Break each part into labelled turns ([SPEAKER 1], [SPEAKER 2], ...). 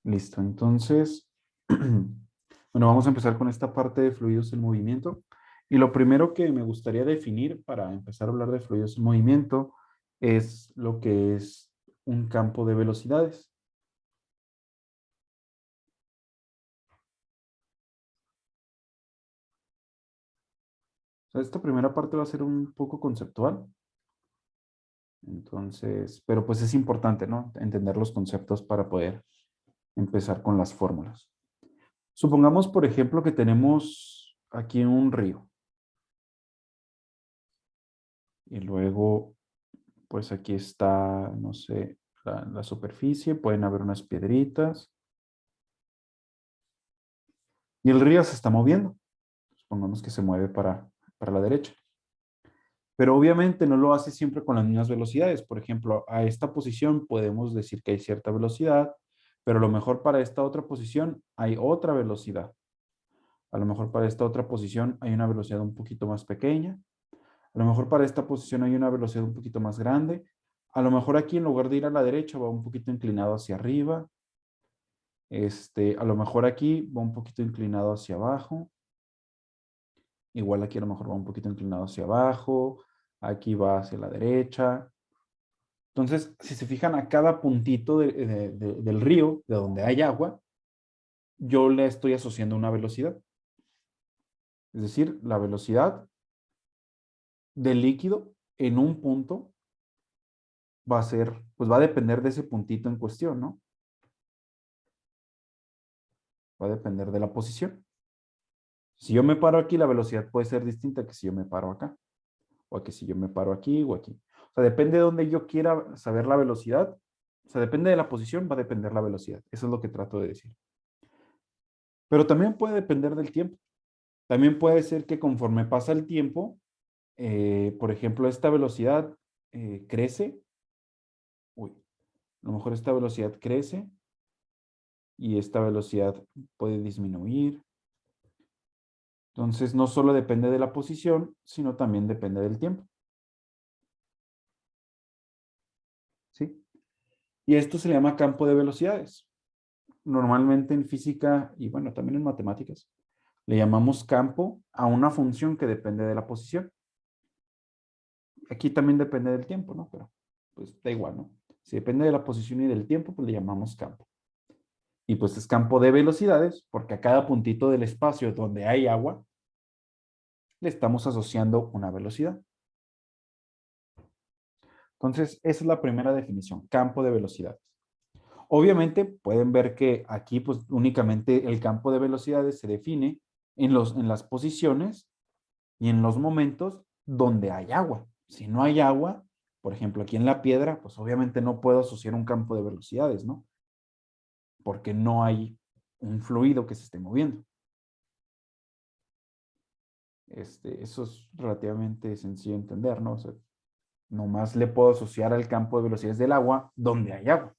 [SPEAKER 1] Listo, entonces, bueno, vamos a empezar con esta parte de fluidos en movimiento. Y lo primero que me gustaría definir para empezar a hablar de fluidos en movimiento es lo que es un campo de velocidades. O sea, esta primera parte va a ser un poco conceptual, entonces, pero pues es importante, ¿no? Entender los conceptos para poder empezar con las fórmulas. Supongamos, por ejemplo, que tenemos aquí un río y luego pues aquí está, no sé, la superficie, pueden haber unas piedritas y el río se está moviendo. Supongamos que se mueve para la derecha. Pero obviamente no lo hace siempre con las mismas velocidades. Por ejemplo, a esta posición podemos decir que hay cierta velocidad, pero a lo mejor para esta otra posición hay otra velocidad. A lo mejor para esta otra posición hay una velocidad un poquito más pequeña. A lo mejor para esta posición hay una velocidad un poquito más grande. A lo mejor aquí en lugar de ir a la derecha va un poquito inclinado hacia arriba. A lo mejor aquí va un poquito inclinado hacia abajo. Igual aquí a lo mejor va un poquito inclinado hacia abajo. Aquí va hacia la derecha. Entonces, si se fijan a cada puntito del río, de donde hay agua, yo le estoy asociando una velocidad. Es decir, la velocidad del líquido en un punto va a ser, pues va a depender de ese puntito en cuestión, ¿no? Va a depender de la posición. Si yo me paro aquí, la velocidad puede ser distinta que si yo me paro acá, o que si yo me paro aquí o aquí. O sea, depende de donde yo quiera saber la velocidad. O sea, depende de la posición, va a depender la velocidad. Eso es lo que trato de decir. Pero también puede depender del tiempo. También puede ser que conforme pasa el tiempo, por ejemplo, esta velocidad crece. Uy, a lo mejor esta velocidad crece y esta velocidad puede disminuir. Entonces, no solo depende de la posición, sino también depende del tiempo. ¿Sí? Y esto se le llama campo de velocidades. Normalmente en física y bueno, también en matemáticas, le llamamos campo a una función que depende de la posición. Aquí también depende del tiempo, ¿no? Pero pues da igual, ¿no? Si depende de la posición y del tiempo, pues le llamamos campo. Y pues es campo de velocidades, porque a cada puntito del espacio donde hay agua, le estamos asociando una velocidad. Entonces, esa es la primera definición, campo de velocidades. Obviamente, pueden ver que aquí, pues únicamente el campo de velocidades se define en las posiciones y en los momentos donde hay agua. Si no hay agua, por ejemplo, aquí en la piedra, pues obviamente no puedo asociar un campo de velocidades, ¿no? Porque no hay un fluido que se esté moviendo. Eso es relativamente sencillo de entender, ¿no? O sea, nomás le puedo asociar al campo de velocidades del agua donde hay agua.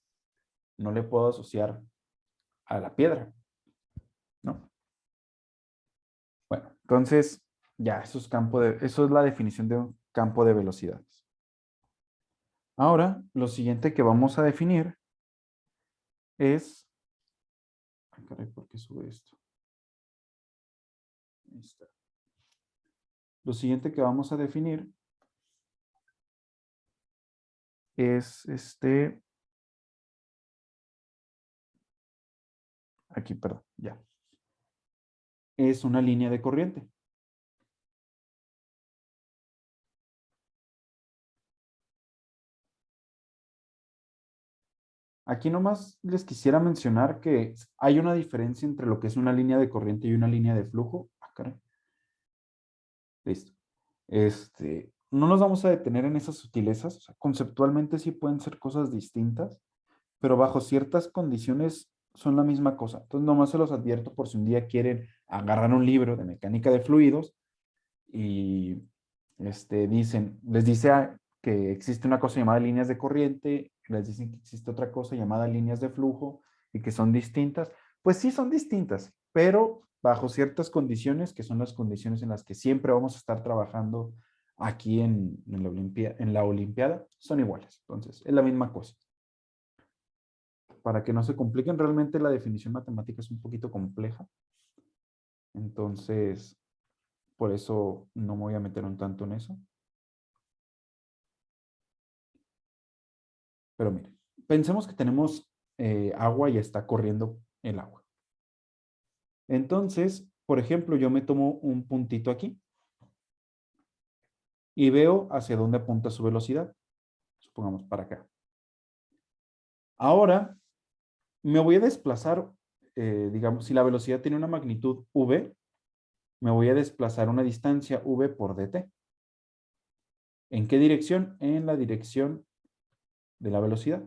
[SPEAKER 1] No le puedo asociar a la piedra, ¿no? Bueno, entonces, ya, eso es la definición de un campo de velocidades. Ahora, lo siguiente que vamos a definir es... Ay, caray, ¿por qué sube esto? Ahí está. Lo siguiente que vamos a definir es aquí, perdón, ya. Es una línea de corriente. Aquí nomás les quisiera mencionar que hay una diferencia entre lo que es una línea de corriente y una línea de flujo. Ah, caray. Listo. No nos vamos a detener en esas sutilezas. O sea, conceptualmente sí pueden ser cosas distintas, pero bajo ciertas condiciones son la misma cosa. Entonces, nomás se los advierto por si un día quieren agarrar un libro de mecánica de fluidos y les dice que existe una cosa llamada líneas de corriente, les dicen que existe otra cosa llamada líneas de flujo y que son distintas. Pues sí son distintas, pero bajo ciertas condiciones, que son las condiciones en las que siempre vamos a estar trabajando aquí en la Olimpiada, son iguales. Entonces, es la misma cosa. para que no se compliquen, realmente la definición matemática es un poquito compleja. Entonces, por eso no me voy a meter un tanto en eso. Pero miren, pensemos que tenemos agua y está corriendo el agua. Entonces, por ejemplo, yo me tomo un puntito aquí y veo hacia dónde apunta su velocidad. Supongamos para acá. Ahora, me voy a desplazar, digamos, si la velocidad tiene una magnitud v, me voy a desplazar una distancia v por dt. ¿En qué dirección? En la dirección de la velocidad.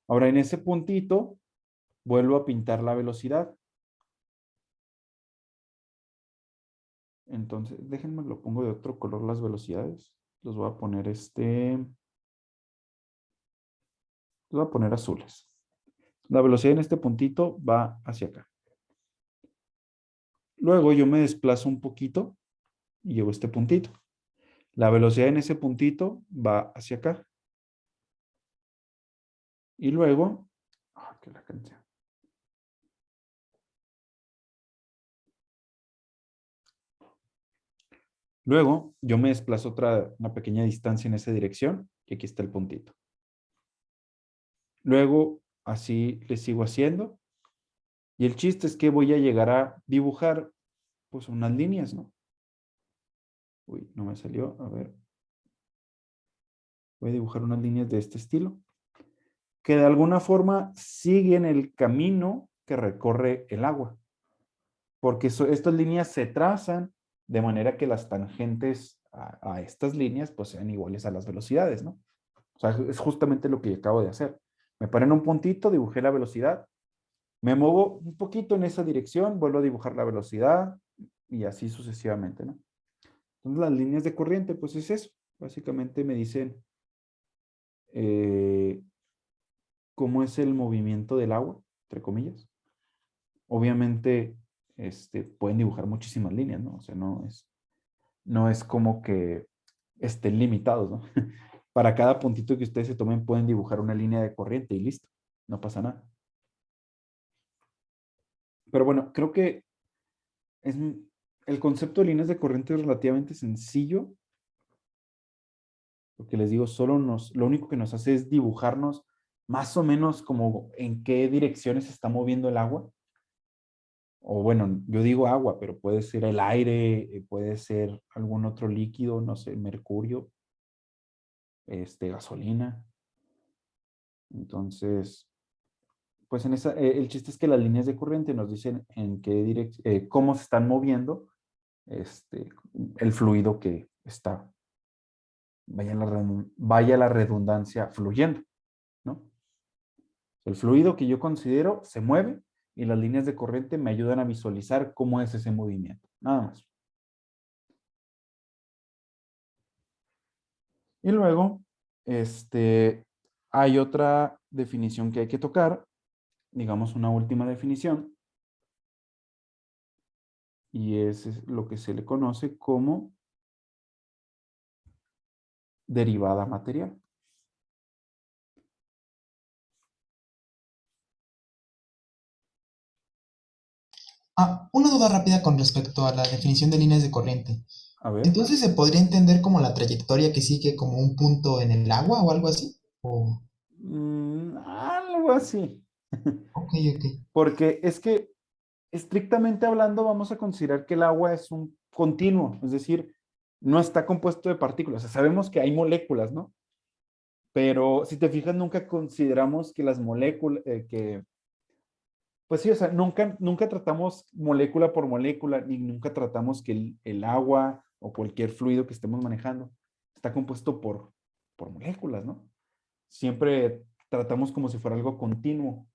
[SPEAKER 1] Ahora, en ese puntito, vuelvo a pintar la velocidad. Entonces, déjenme lo pongo de otro color las velocidades. Los voy a poner los voy a poner azules. La velocidad en este puntito va hacia acá. Luego yo me desplazo un poquito y llevo este puntito. La velocidad en ese puntito va hacia acá. Y luego, que la canción. Luego yo me desplazo una pequeña distancia en esa dirección y aquí está el puntito. Luego así le sigo haciendo. Y el chiste es que voy a llegar a dibujar pues unas líneas, ¿no? Uy, no me salió. A ver. Voy a dibujar unas líneas de este estilo, que de alguna forma siguen el camino que recorre el agua. Porque estas líneas se trazan de manera que las tangentes a estas líneas pues sean iguales a las velocidades, ¿no? O sea, es justamente lo que acabo de hacer. Me paré en un puntito, dibujé la velocidad, me muevo un poquito en esa dirección, vuelvo a dibujar la velocidad y así sucesivamente, ¿no? Entonces las líneas de corriente, pues es eso. Básicamente me dicen eh, cómo es el movimiento del agua, entre comillas. Obviamente, pueden dibujar muchísimas líneas, ¿no? O sea, no es como que estén limitados, ¿no? Para cada puntito que ustedes se tomen pueden dibujar una línea de corriente y listo, no pasa nada. Pero bueno, creo que es, el concepto de líneas de corriente es relativamente sencillo. Lo que les digo, lo único que nos hace es dibujarnos más o menos como en qué direcciones se está moviendo el agua. O bueno, yo digo agua, pero puede ser el aire, puede ser algún otro líquido, no sé, mercurio, gasolina. Entonces, pues el chiste es que las líneas de corriente nos dicen en qué dirección, cómo se están moviendo el fluido que está, vaya la redundancia, fluyendo, ¿no? El fluido que yo considero se mueve y las líneas de corriente me ayudan a visualizar cómo es ese movimiento. Nada más. Y luego, hay otra definición que hay que tocar, digamos una última definición, y es lo que se le conoce como derivada material.
[SPEAKER 2] Una duda rápida con respecto a la definición de líneas de corriente.
[SPEAKER 1] A ver,
[SPEAKER 2] Entonces, ¿se podría entender como la trayectoria que sigue como un punto en el agua o algo así? O,
[SPEAKER 1] algo así.
[SPEAKER 2] ok, ok.
[SPEAKER 1] Porque es que estrictamente hablando vamos a considerar que el agua es un continuo, es decir, no está compuesto de partículas. O sea, sabemos que hay moléculas, ¿no? Pero si te fijas, nunca consideramos que las moléculas, pues sí, o sea, nunca tratamos molécula por molécula, ni nunca tratamos que el agua o cualquier fluido que estemos manejando está compuesto por moléculas, ¿no? Siempre tratamos como si fuera algo continuo.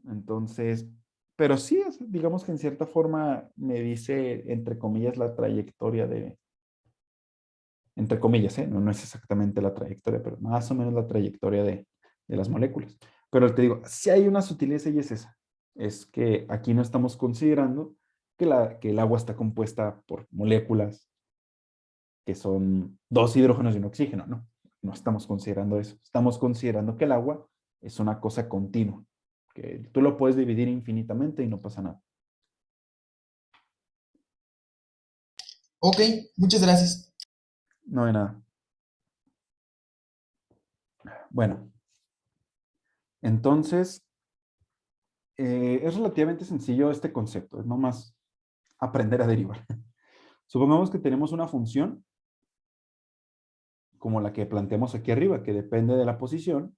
[SPEAKER 1] Entonces, pero sí, digamos que en cierta forma me dice, entre comillas, la trayectoria entre comillas, ¿eh? No es exactamente la trayectoria, pero más o menos la trayectoria de las moléculas. Pero te digo, si hay una sutileza y es esa. Es que aquí no estamos considerando que el agua está compuesta por moléculas que son dos hidrógenos y un oxígeno, ¿no? No estamos considerando eso. Estamos considerando que el agua Es una cosa continua, que tú lo puedes dividir infinitamente y no pasa nada.
[SPEAKER 2] Ok, muchas gracias.
[SPEAKER 1] No hay nada. Bueno, entonces, es relativamente sencillo este concepto, es nomás aprender a derivar. Supongamos que tenemos una función como la que planteamos aquí arriba, que depende de la posición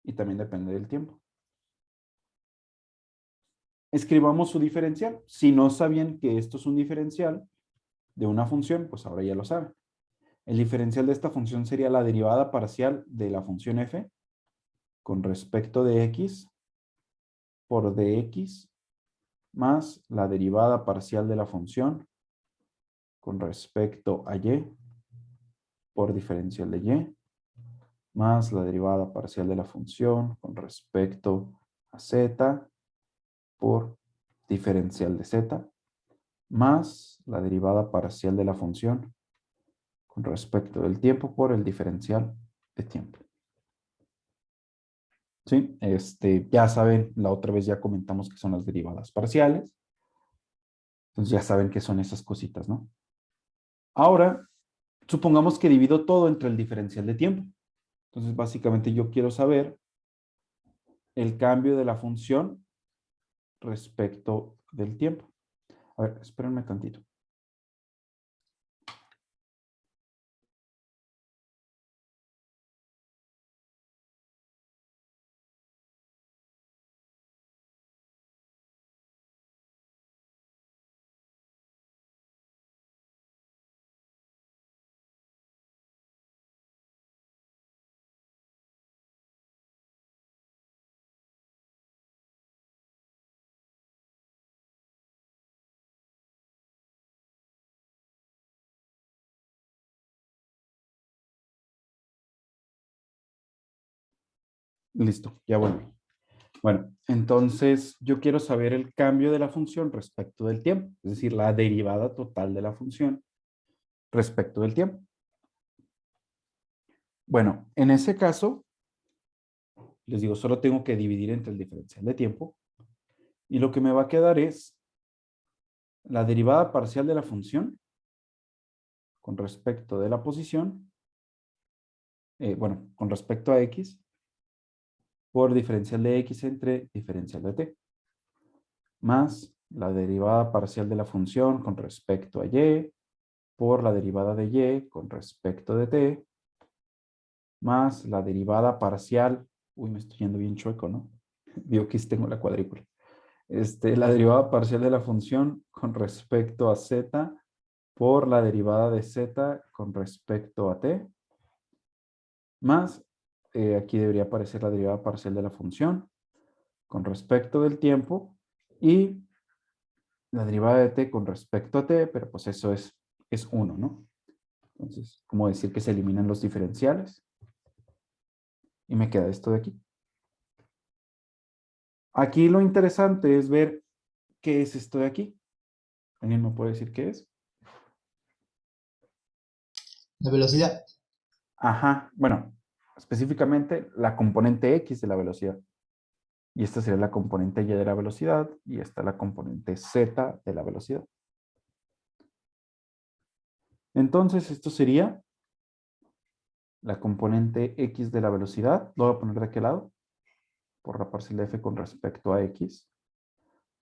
[SPEAKER 1] y también depende del tiempo. Escribamos su diferencial. Si no sabían que esto es un diferencial de una función, pues ahora ya lo saben. El diferencial de esta función sería la derivada parcial de la función f con respecto de x por dx más la derivada parcial de la función con respecto a y por diferencial de y más la derivada parcial de la función con respecto a z por diferencial de z más la derivada parcial de la función con respecto del tiempo por el diferencial de tiempo. ¿Sí? Ya saben, la otra vez ya comentamos que son las derivadas parciales. Entonces ya saben qué son esas cositas, ¿no? Ahora, supongamos que divido todo entre el diferencial de tiempo. Entonces, básicamente yo quiero saber el cambio de la función respecto del tiempo. A ver, espérenme tantito. Listo, ya volví. Bueno, entonces yo quiero saber el cambio de la función respecto del tiempo, es decir, la derivada total de la función respecto del tiempo. Bueno, en ese caso, les digo, solo tengo que dividir entre el diferencial de tiempo y lo que me va a quedar es la derivada parcial de la función con respecto de la posición, bueno, con respecto a x por diferencial de x entre diferencial de t, más la derivada parcial de la función con respecto a y por la derivada de y con respecto de t, más la derivada parcial, uy, me estoy yendo bien chueco, ¿no? Veo que tengo la cuadrícula. La derivada parcial de la función con respecto a z por la derivada de z con respecto a t, más, aquí debería aparecer la derivada parcial de la función con respecto del tiempo y la derivada de t con respecto a t, pero pues eso es 1, ¿no? Entonces, como decir que se eliminan los diferenciales y me queda esto de aquí. Aquí lo interesante es ver qué es esto de aquí. ¿Alguien me puede decir qué es?
[SPEAKER 2] La velocidad.
[SPEAKER 1] Ajá, bueno, específicamente la componente x de la velocidad. Y esta sería la componente y de la velocidad y esta la componente z de la velocidad. Entonces, esto sería la componente x de la velocidad. Lo voy a poner de aquel lado, por la parcial de f con respecto a x,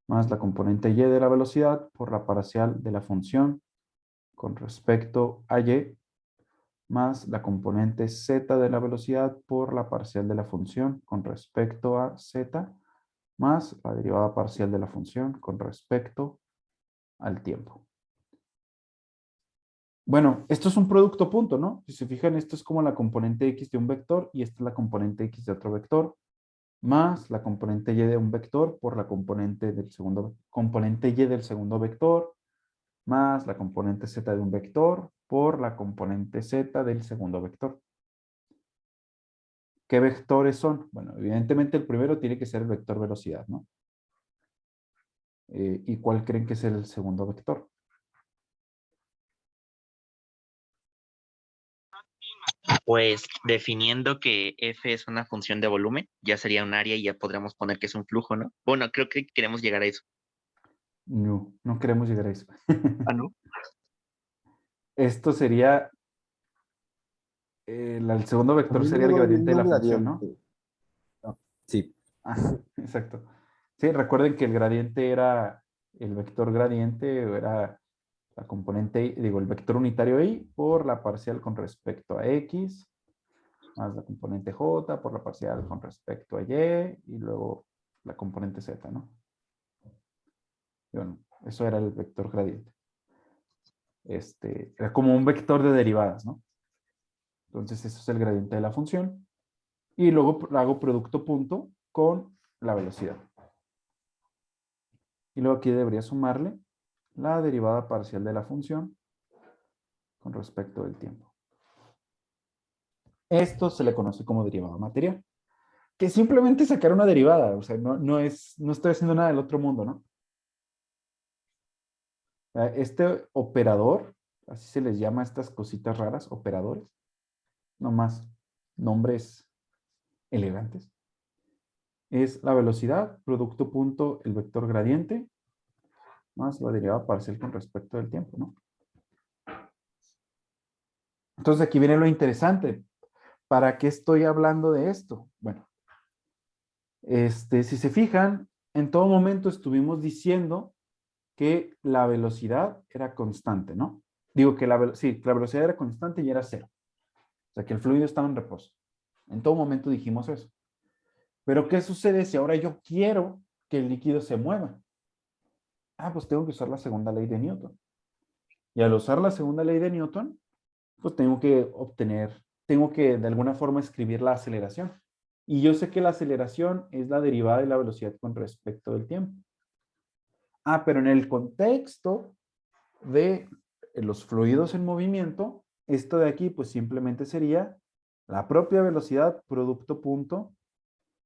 [SPEAKER 1] más la componente y de la velocidad por la parcial de la función con respecto a y, más la componente z de la velocidad por la parcial de la función con respecto a z, más la derivada parcial de la función con respecto al tiempo. Bueno, esto es un producto punto, ¿no? Si se fijan, esto es como la componente x de un vector y esta es la componente x de otro vector, más la componente y de un vector por la componente del segundo, componente y del segundo vector, más la componente z de un vector por la componente z del segundo vector. ¿Qué vectores son? Bueno, evidentemente el primero tiene que ser el vector velocidad, ¿no? ¿Y cuál creen que es el segundo vector?
[SPEAKER 3] Pues definiendo que f es una función de volumen, ya sería un área y ya podríamos poner que es un flujo, ¿no? Bueno, creo que queremos llegar a eso.
[SPEAKER 1] No, no queremos llegar a eso.
[SPEAKER 3] Ah, ¿no?
[SPEAKER 1] Esto sería, el segundo
[SPEAKER 4] A
[SPEAKER 1] vector
[SPEAKER 4] mí
[SPEAKER 1] sería
[SPEAKER 4] me
[SPEAKER 1] el
[SPEAKER 4] doy
[SPEAKER 1] gradiente de
[SPEAKER 4] un
[SPEAKER 1] la función, ¿no?
[SPEAKER 4] gradiente. Ah, sí.
[SPEAKER 1] Ajá, exacto. Sí, recuerden que el gradiente era el vector gradiente, era la componente, digo, el vector unitario y por la parcial con respecto a x, más la componente j por la parcial con respecto a y luego la componente z, ¿no? Y bueno, eso era el vector gradiente. Era como un vector de derivadas, ¿no? Entonces, eso es el gradiente de la función. Y luego hago producto punto con la velocidad. Y luego aquí debería sumarle la derivada parcial de la función con respecto del tiempo. Esto se le conoce como derivada material. Que simplemente sacar una derivada, o sea, no estoy haciendo nada del otro mundo, ¿no? Este operador, así se les llama a estas cositas raras, operadores, no más nombres elegantes, es la velocidad, producto punto, el vector gradiente, más la derivada parcial con respecto del tiempo, ¿no? Entonces aquí viene lo interesante. ¿Para qué estoy hablando de esto? Bueno, si se fijan, en todo momento estuvimos diciendo que la velocidad era constante, ¿no? Digo que sí, que la velocidad era constante y era cero. O sea, que el fluido estaba en reposo. En todo momento dijimos eso. Pero ¿qué sucede si ahora yo quiero que el líquido se mueva? Ah, pues tengo que usar la segunda ley de Newton. Y al usar la segunda ley de Newton, pues tengo que de alguna forma escribir la aceleración. Y yo sé que la aceleración es la derivada de la velocidad con respecto del tiempo. Ah, pero en el contexto de los fluidos en movimiento, esto de aquí pues simplemente sería la propia velocidad producto punto,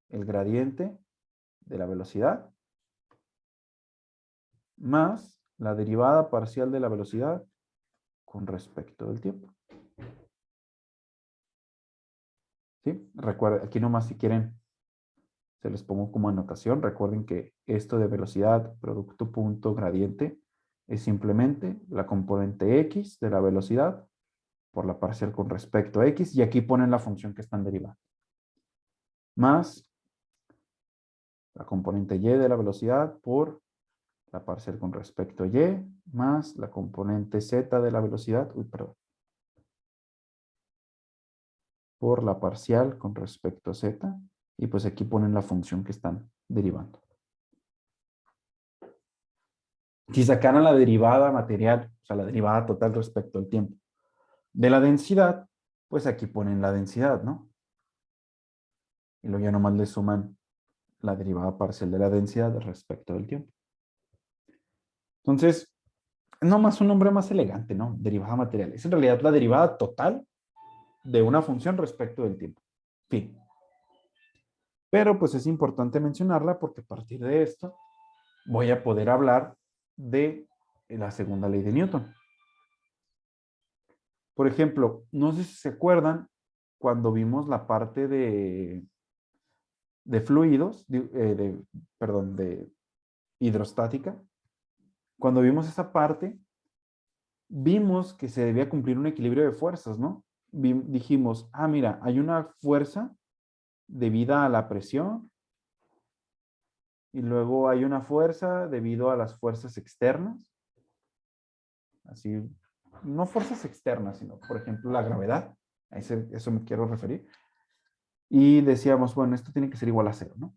[SPEAKER 1] el gradiente de la velocidad, más la derivada parcial de la velocidad con respecto del tiempo. ¿Sí? Recuerden, aquí nomás si quieren, se les pongo como anotación. Recuerden que esto de velocidad, producto, punto, gradiente, es simplemente la componente x de la velocidad por la parcial con respecto a x, y aquí ponen la función que están derivando. Más la componente y de la velocidad por la parcial con respecto a y, más la componente z de la velocidad, perdón, por la parcial con respecto a z, y pues aquí ponen la función que están derivando. Si sacaran la derivada material, o sea, la derivada total respecto al tiempo de la densidad, pues aquí ponen la densidad, ¿no? Y luego ya nomás le suman la derivada parcial de la densidad respecto del tiempo. Entonces, nomás un nombre más elegante, ¿no? Derivada material. Es en realidad la derivada total de una función respecto del tiempo. Fin. Pero pues es importante mencionarla porque a partir de esto voy a poder hablar de la segunda ley de Newton. Por ejemplo, no sé si se acuerdan cuando vimos la parte de fluidos, perdón, de hidrostática. Cuando vimos esa parte, vimos que se debía cumplir un equilibrio de fuerzas, ¿no? Dijimos, ah, mira, hay una fuerza debida a la presión y luego hay una fuerza debido a las fuerzas externas. Así, no fuerzas externas, sino, por ejemplo, la gravedad. A eso me quiero referir. Y decíamos, bueno, esto tiene que ser igual a cero, ¿no?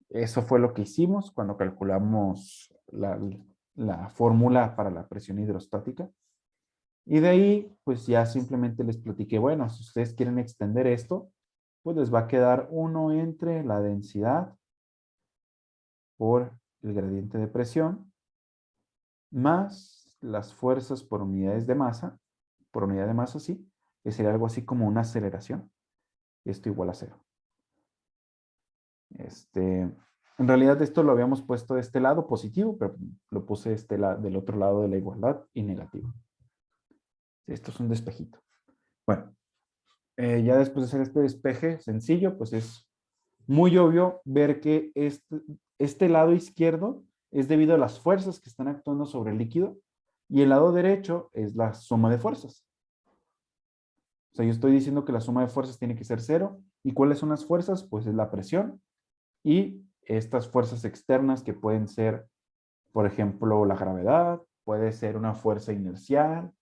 [SPEAKER 1] Eso fue lo que hicimos cuando calculamos la fórmula para la presión hidrostática. Y de ahí, pues ya simplemente les platiqué, bueno, si ustedes quieren extender esto, pues les va a quedar 1 entre la densidad por el gradiente de presión más las fuerzas por unidades de masa, por unidad de masa, sí, que sería algo así como una aceleración. Esto igual a cero. En realidad esto lo habíamos puesto de este lado positivo, pero lo puse del otro lado de la igualdad y negativo. Esto es un despejito. Bueno, ya después de hacer este despeje sencillo, pues es muy obvio ver que este lado izquierdo es debido a las fuerzas que están actuando sobre el líquido y el lado derecho es la suma de fuerzas. O sea, yo estoy diciendo que la suma de fuerzas tiene que ser 0. ¿Y cuáles son las fuerzas? Pues es la presión y estas fuerzas externas que pueden ser, por ejemplo, la gravedad, puede ser una fuerza inercial.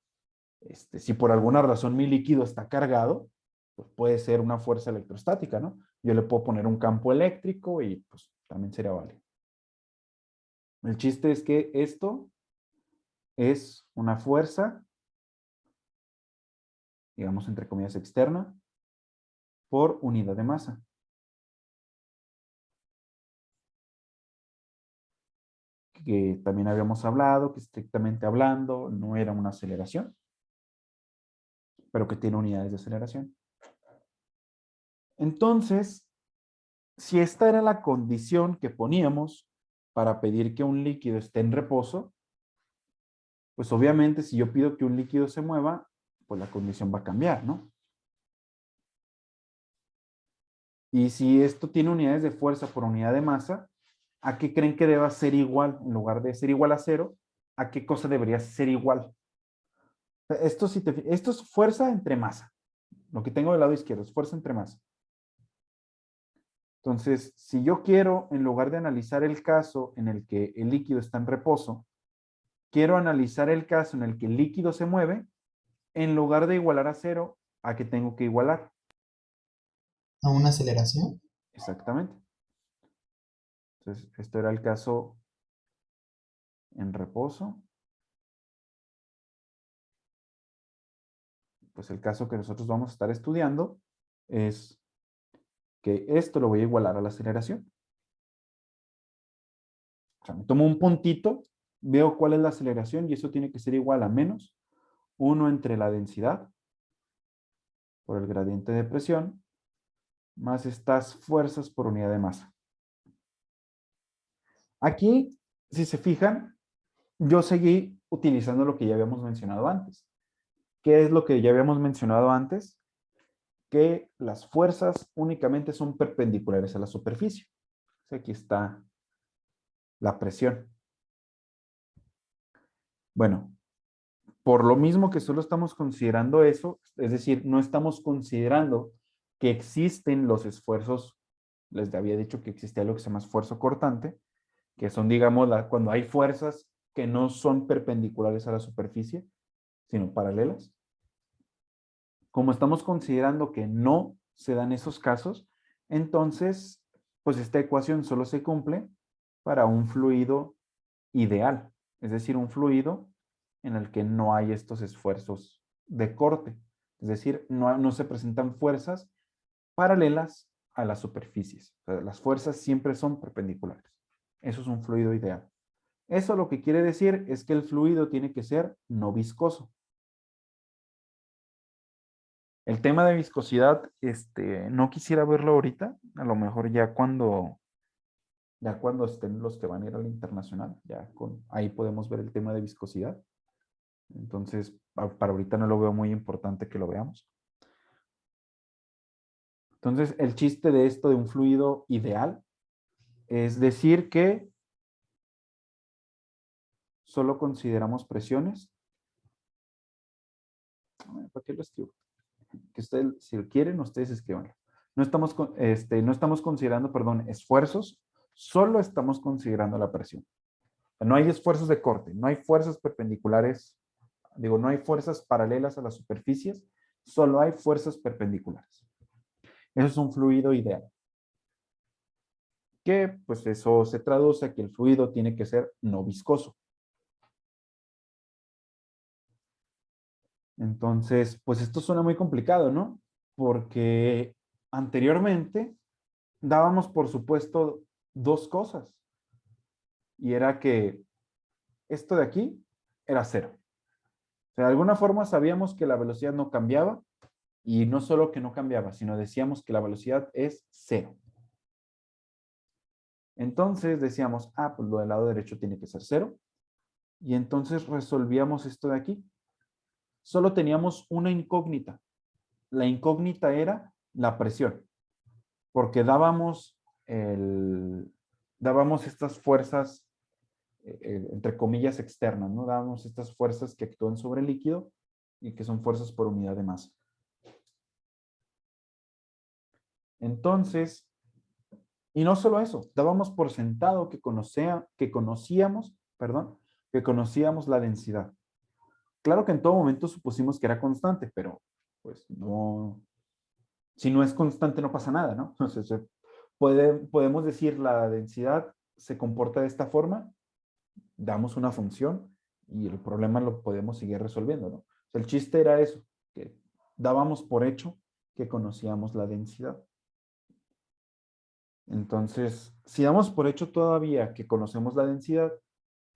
[SPEAKER 1] Si por alguna razón mi líquido está cargado, pues puede ser una fuerza electrostática, ¿no? Yo le puedo poner un campo eléctrico y pues también sería válido. El chiste es que esto es una fuerza, digamos entre comillas externa, por unidad de masa. Que también habíamos hablado que estrictamente hablando no era una aceleración, pero que tiene unidades de aceleración. Entonces, si esta era la condición que poníamos para pedir que un líquido esté en reposo, pues obviamente si yo pido que un líquido se mueva, pues la condición va a cambiar, ¿no? Y si esto tiene unidades de fuerza por unidad de masa, ¿a qué creen que deba ser igual? En lugar de ser igual a 0, ¿a qué cosa debería ser igual? Esto es fuerza entre masa. Lo que tengo del lado izquierdo es fuerza entre masa. Entonces, si yo quiero, en lugar de analizar el caso en el que el líquido está en reposo, quiero analizar el caso en el que el líquido se mueve, en lugar de igualar a 0, ¿a qué tengo que igualar?
[SPEAKER 2] ¿A una aceleración?
[SPEAKER 1] Exactamente. Entonces, esto era el caso en reposo. Pues el caso que nosotros vamos a estar estudiando es que esto lo voy a igualar a la aceleración. O sea, me tomo un puntito, veo cuál es la aceleración y eso tiene que ser igual a menos 1 entre la densidad por el gradiente de presión más estas fuerzas por unidad de masa. Aquí, si se fijan, yo seguí utilizando lo que ya habíamos mencionado antes. ¿Qué es lo que ya habíamos mencionado antes? Que las fuerzas únicamente son perpendiculares a la superficie. Aquí está la presión. Bueno, por lo mismo que solo estamos considerando eso, es decir, no estamos considerando que existen los esfuerzos, les había dicho que existía lo que se llama esfuerzo cortante, que son, digamos, cuando hay fuerzas que no son perpendiculares a la superficie, sino paralelas. Como estamos considerando que no se dan esos casos, entonces, pues esta ecuación solo se cumple para un fluido ideal, es decir, un fluido en el que no hay estos esfuerzos de corte, es decir, no se presentan fuerzas paralelas a las superficies. O sea, las fuerzas siempre son perpendiculares. Eso es un fluido ideal. Eso lo que quiere decir es que el fluido tiene que ser no viscoso. El tema de viscosidad, no quisiera verlo ahorita, a lo mejor ya cuando estén los que van a ir al internacional, ahí podemos ver el tema de viscosidad. Entonces, para ahorita no lo veo muy importante que lo veamos. Entonces, el chiste de esto de un fluido ideal es decir que solo consideramos presiones. ¿Para qué lo escribo? Que ustedes, si lo quieren, ustedes escribanlo. No estamos considerando, perdón, esfuerzos, solo estamos considerando la presión. No hay esfuerzos de corte, no hay fuerzas perpendiculares, no hay fuerzas paralelas a las superficies, solo hay fuerzas perpendiculares. Eso es un fluido ideal. Que pues eso se traduce a que el fluido tiene que ser no viscoso. Entonces, pues esto suena muy complicado, ¿no? Porque anteriormente dábamos por supuesto dos cosas. Y era que esto de aquí era 0. O sea, de alguna forma sabíamos que la velocidad no cambiaba y no solo que no cambiaba, sino decíamos que la velocidad es 0. Entonces decíamos, pues lo del lado derecho tiene que ser 0. Y entonces resolvíamos esto de aquí. solo teníamos una incógnita. La incógnita era la presión, porque dábamos estas fuerzas, entre comillas, externas, ¿no? Dábamos estas fuerzas que actúan sobre el líquido y que son fuerzas por unidad de masa. Entonces, y no solo eso, dábamos por sentado que conocíamos la densidad. Claro que en todo momento supusimos que era constante, pero pues no, si no es constante no pasa nada, ¿no? Entonces, podemos decir la densidad se comporta de esta forma, damos una función y el problema lo podemos seguir resolviendo, ¿no? O sea, el chiste era eso, que dábamos por hecho que conocíamos la densidad. Entonces, si damos por hecho todavía que conocemos la densidad,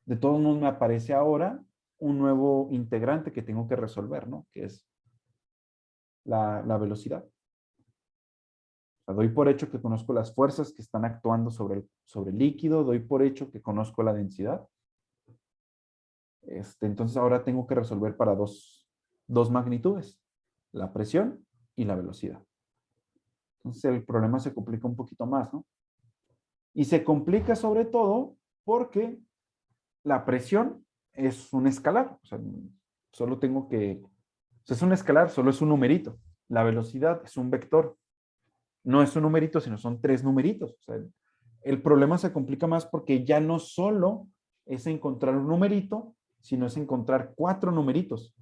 [SPEAKER 1] de todos modos me aparece ahora un nuevo integrante que tengo que resolver, ¿no? Que es la velocidad. O sea, doy por hecho que conozco las fuerzas que están actuando sobre el líquido, doy por hecho que conozco la densidad. Entonces ahora tengo que resolver para dos magnitudes, la presión y la velocidad. Entonces el problema se complica un poquito más, ¿no? Y se complica sobre todo porque la presión es un escalar. O sea, solo tengo que... O sea, es un escalar, solo es un numerito. La velocidad es un vector. No es un numerito, sino son 3 numeritos. O sea, el problema se complica más porque ya no solo es encontrar un numerito, sino es encontrar 4 numeritos.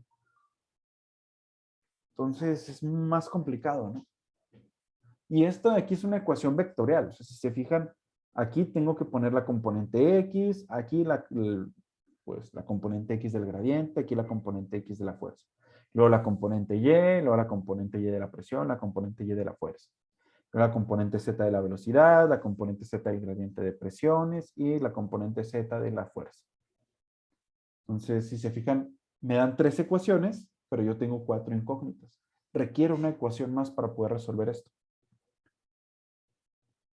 [SPEAKER 1] Entonces es más complicado, ¿no? Y esto de aquí es una ecuación vectorial. O sea, si se fijan, aquí tengo que poner la componente X, aquí pues la componente X del gradiente, aquí la componente X de la fuerza. Luego la componente Y, luego la componente Y de la presión, la componente Y de la fuerza. Luego la componente Z de la velocidad, la componente Z del gradiente de presiones y la componente Z de la fuerza. Entonces, si se fijan, me dan 3 ecuaciones, pero yo tengo 4 incógnitas. Requiero una ecuación más para poder resolver esto.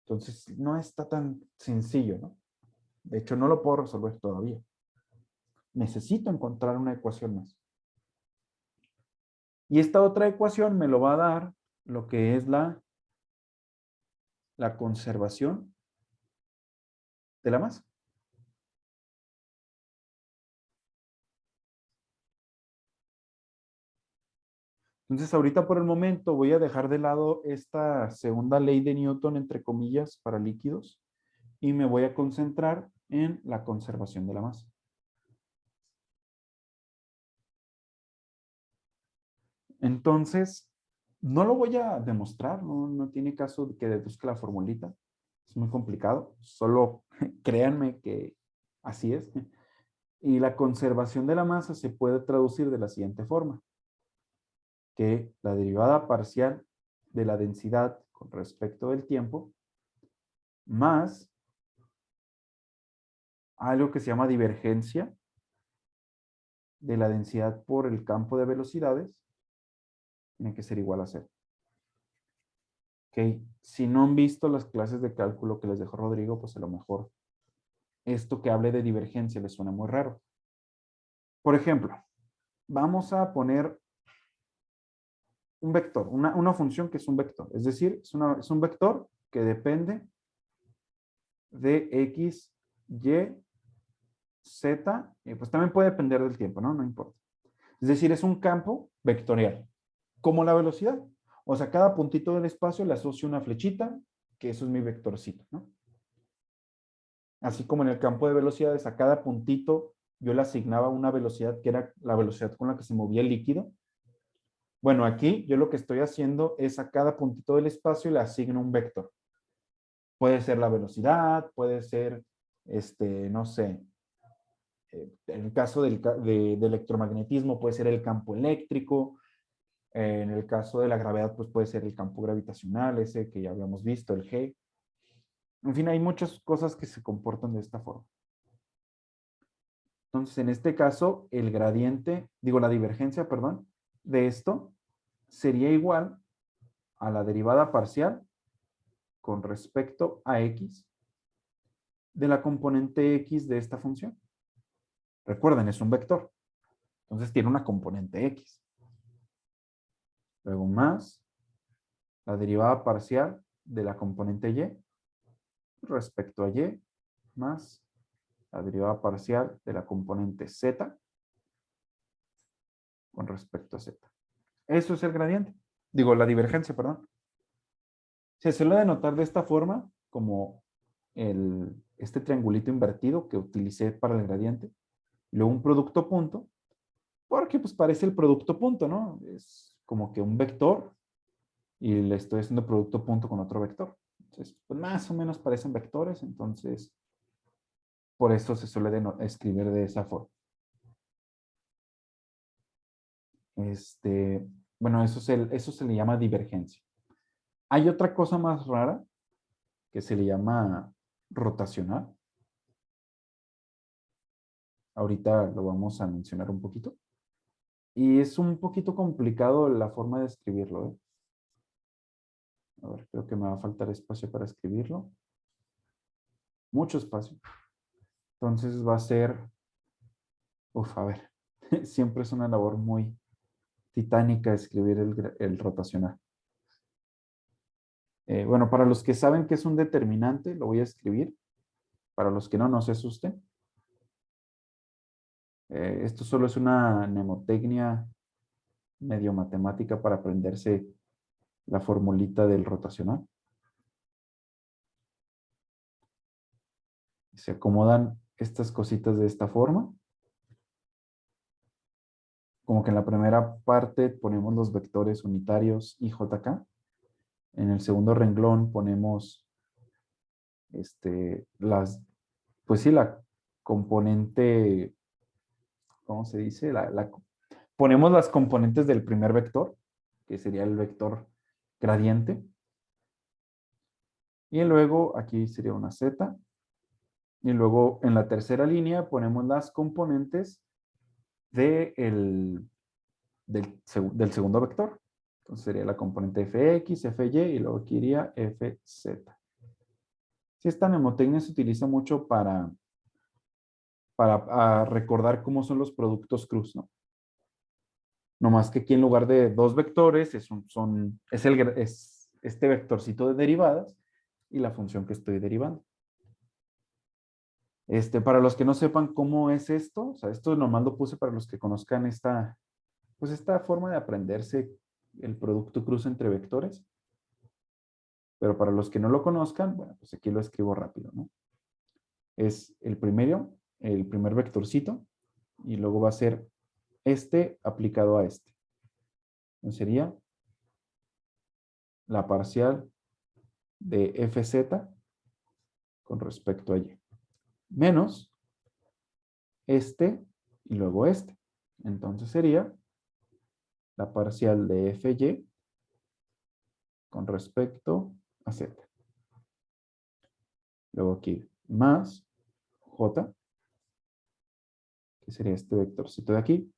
[SPEAKER 1] Entonces, no está tan sencillo, ¿no? De hecho, no lo puedo resolver todavía. Necesito encontrar una ecuación más. Y esta otra ecuación me lo va a dar lo que es la conservación de la masa. Entonces, ahorita por el momento voy a dejar de lado esta segunda ley de Newton, entre comillas, para líquidos, y me voy a concentrar en la conservación de la masa. Entonces, no lo voy a demostrar, no tiene caso de que deduzca la formulita. Es muy complicado, solo créanme que así es. Y la conservación de la masa se puede traducir de la siguiente forma, que la derivada parcial de la densidad con respecto del tiempo más algo que se llama divergencia de la densidad por el campo de velocidades tiene que ser igual a 0. Ok, si no han visto las clases de cálculo que les dejó Rodrigo, pues a lo mejor esto que hable de divergencia les suena muy raro. Por ejemplo, vamos a poner un vector, una función que es un vector. Es decir, es un vector que depende de X, Y, Z, y pues también puede depender del tiempo, ¿no? No importa. Es decir, es un campo vectorial, como la velocidad. O sea, cada puntito del espacio le asocio una flechita, que eso es mi vectorcito, ¿no? Así como en el campo de velocidades, a cada puntito yo le asignaba una velocidad que era la velocidad con la que se movía el líquido. Bueno, aquí yo lo que estoy haciendo es a cada puntito del espacio le asigno un vector. Puede ser la velocidad, puede ser, no sé, en el caso de electromagnetismo puede ser el campo eléctrico, en el caso de la gravedad pues puede ser el campo gravitacional, ese que ya habíamos visto, el G. En fin, hay muchas cosas que se comportan de esta forma. Entonces, en este caso, el gradiente, la divergencia, perdón, de esto sería igual a la derivada parcial con respecto a X de la componente X de esta función. Recuerden, es un vector. Entonces tiene una componente X. luego más la derivada parcial de la componente y respecto a y, más la derivada parcial de la componente z con respecto a z. Eso es el gradiente. Digo, la divergencia, perdón. Se suele denotar de esta forma como este triangulito invertido que utilicé para el gradiente. Luego un producto punto, porque pues parece el producto punto, ¿no? Es como que un vector y le estoy haciendo producto punto con otro vector. Entonces, pues más o menos parecen vectores, entonces por eso se suele escribir de esa forma. Bueno, eso se le llama divergencia. Hay otra cosa más rara que se le llama rotacional. Ahorita lo vamos a mencionar un poquito. Y es un poquito complicado la forma de escribirlo, ¿eh? A ver, creo que me va a faltar espacio para escribirlo. Mucho espacio. Entonces va a ser... a ver. Siempre es una labor muy titánica escribir el rotacional. Bueno, para los que saben que es un determinante, lo voy a escribir. Para los que no, no se asusten. Esto solo es una mnemotecnia medio matemática para aprenderse la formulita del rotacional. Se acomodan estas cositas de esta forma. Como que en la primera parte ponemos los vectores unitarios y JK. En el segundo renglón ponemos pues sí, la componente, ¿cómo se dice? Ponemos las componentes del primer vector, que sería el vector gradiente. Y luego aquí sería una Z. Y luego en la tercera línea ponemos las componentes del segundo vector. Entonces sería la componente fx, fy y luego aquí iría fz. Si esta mnemotecnia se utiliza mucho para recordar cómo son los productos cruz, ¿no? No más que aquí en lugar de dos vectores es este vectorcito de derivadas y la función que estoy derivando. Para los que no sepan cómo es esto, o sea, esto nomás lo puse para los que conozcan esta forma de aprenderse el producto cruz entre vectores. Pero para los que no lo conozcan, bueno, pues aquí lo escribo rápido, ¿no? Es el primer vectorcito, y luego va a ser este aplicado a este. Entonces sería la parcial de fz con respecto a y. Menos este y luego este. Entonces sería la parcial de fy con respecto a z. Luego aquí más j, que sería este vectorcito de aquí.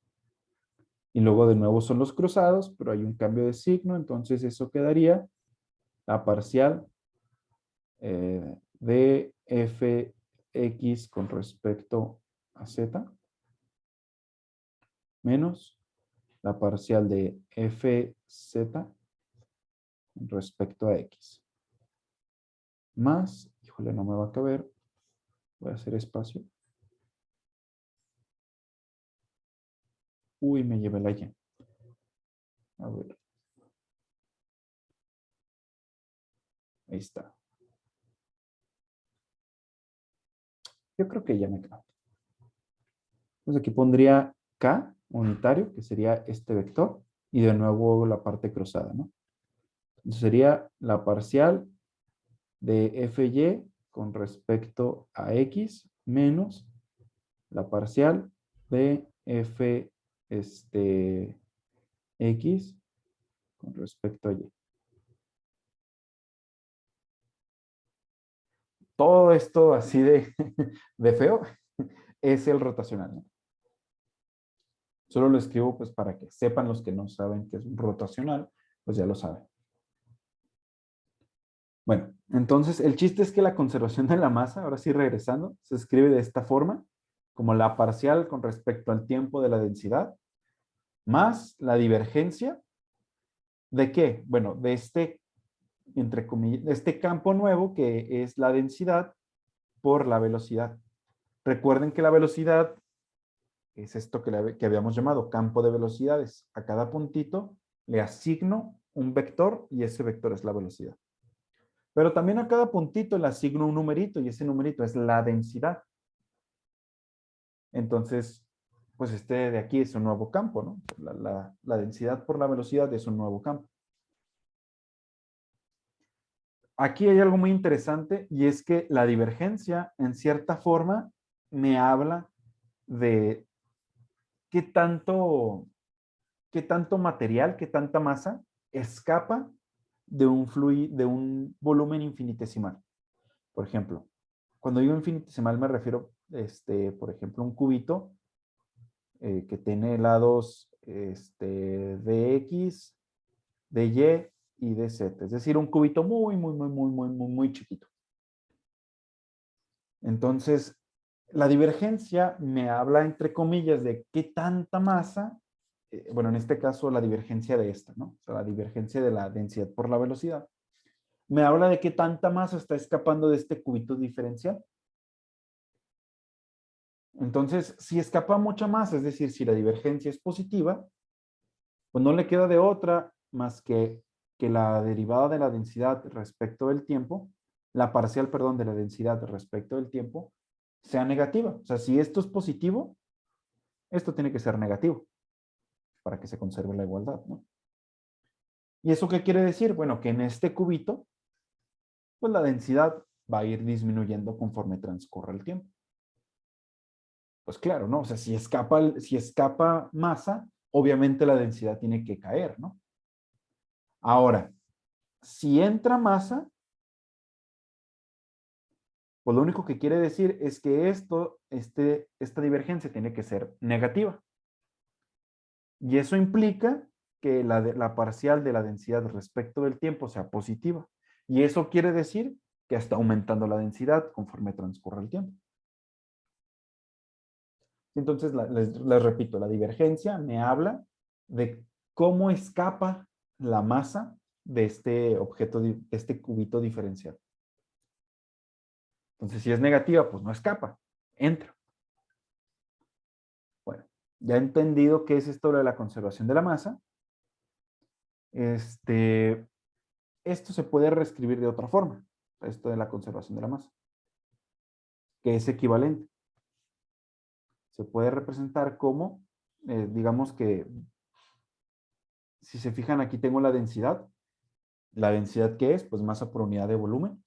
[SPEAKER 1] Y luego de nuevo son los cruzados, pero hay un cambio de signo, entonces eso quedaría la parcial de fx con respecto a z menos la parcial de fz con respecto a x. Más, híjole, no me va a caber, voy a hacer espacio. Uy, me llevé la y. A ver. Ahí está. Yo creo que ya me quedó. Entonces aquí pondría K unitario, que sería este vector, y de nuevo la parte cruzada, ¿no? Entonces sería la parcial de fy con respecto a x menos la parcial de f x con respecto a y. Todo esto así de feo es el rotacional, ¿no? Solo lo escribo pues para que sepan los que no saben qué es un rotacional, pues ya lo saben. Bueno, entonces el chiste es que la conservación de la masa, ahora sí regresando, se escribe de esta forma, como la parcial con respecto al tiempo de la densidad, más la divergencia ¿De qué? Bueno, de este, entre comillas, de este campo nuevo que es la densidad por la velocidad. Recuerden que la velocidad es esto que habíamos llamado campo de velocidades. A cada puntito le asigno un vector y ese vector es la velocidad. Pero también a cada puntito le asigno un numerito y ese numerito es la densidad. Entonces, pues este de aquí es un nuevo campo, ¿no? La densidad por la velocidad es un nuevo campo. Aquí hay algo muy interesante y es que la divergencia, en cierta forma, me habla de qué tanto material, qué tanta masa escapa de de un volumen infinitesimal. Por ejemplo, cuando digo infinitesimal me refiero, por ejemplo, a un cubito que tiene lados de X, de Y y de Z. Es decir, un cubito muy chiquito. Entonces, la divergencia me habla, entre comillas, de qué tanta masa, bueno, en este caso la divergencia de esta, ¿no? O sea, la divergencia de la densidad por la velocidad. Me habla de qué tanta masa está escapando de este cubito diferencial. Entonces, si escapa mucha masa, es decir, si la divergencia es positiva, pues no le queda de otra más que la derivada de la densidad respecto del tiempo, la parcial, perdón, de la densidad respecto del tiempo, sea negativa. O sea, si esto es positivo, esto tiene que ser negativo para que se conserve la igualdad, ¿no? ¿Y eso qué quiere decir? Bueno, que en este cubito, pues la densidad va a ir disminuyendo conforme transcurre el tiempo. Pues claro, ¿no? O sea, si escapa masa, obviamente la densidad tiene que caer, ¿no? Ahora, si entra masa, pues lo único que quiere decir es que esta divergencia tiene que ser negativa. Y eso implica que la parcial de la densidad respecto del tiempo sea positiva. Y eso quiere decir que está aumentando la densidad conforme transcurre el tiempo. Entonces, les repito, la divergencia me habla de cómo escapa la masa de este objeto, de este cubito diferencial. Entonces, si es negativa, pues no escapa, entra. Bueno, ya he entendido qué es esto de la conservación de la masa. Esto se puede reescribir de otra forma, esto de la conservación de la masa, que es equivalente. Se puede representar como, digamos que, si se fijan, aquí tengo la densidad. ¿La densidad qué es? Pues masa por unidad de volumen.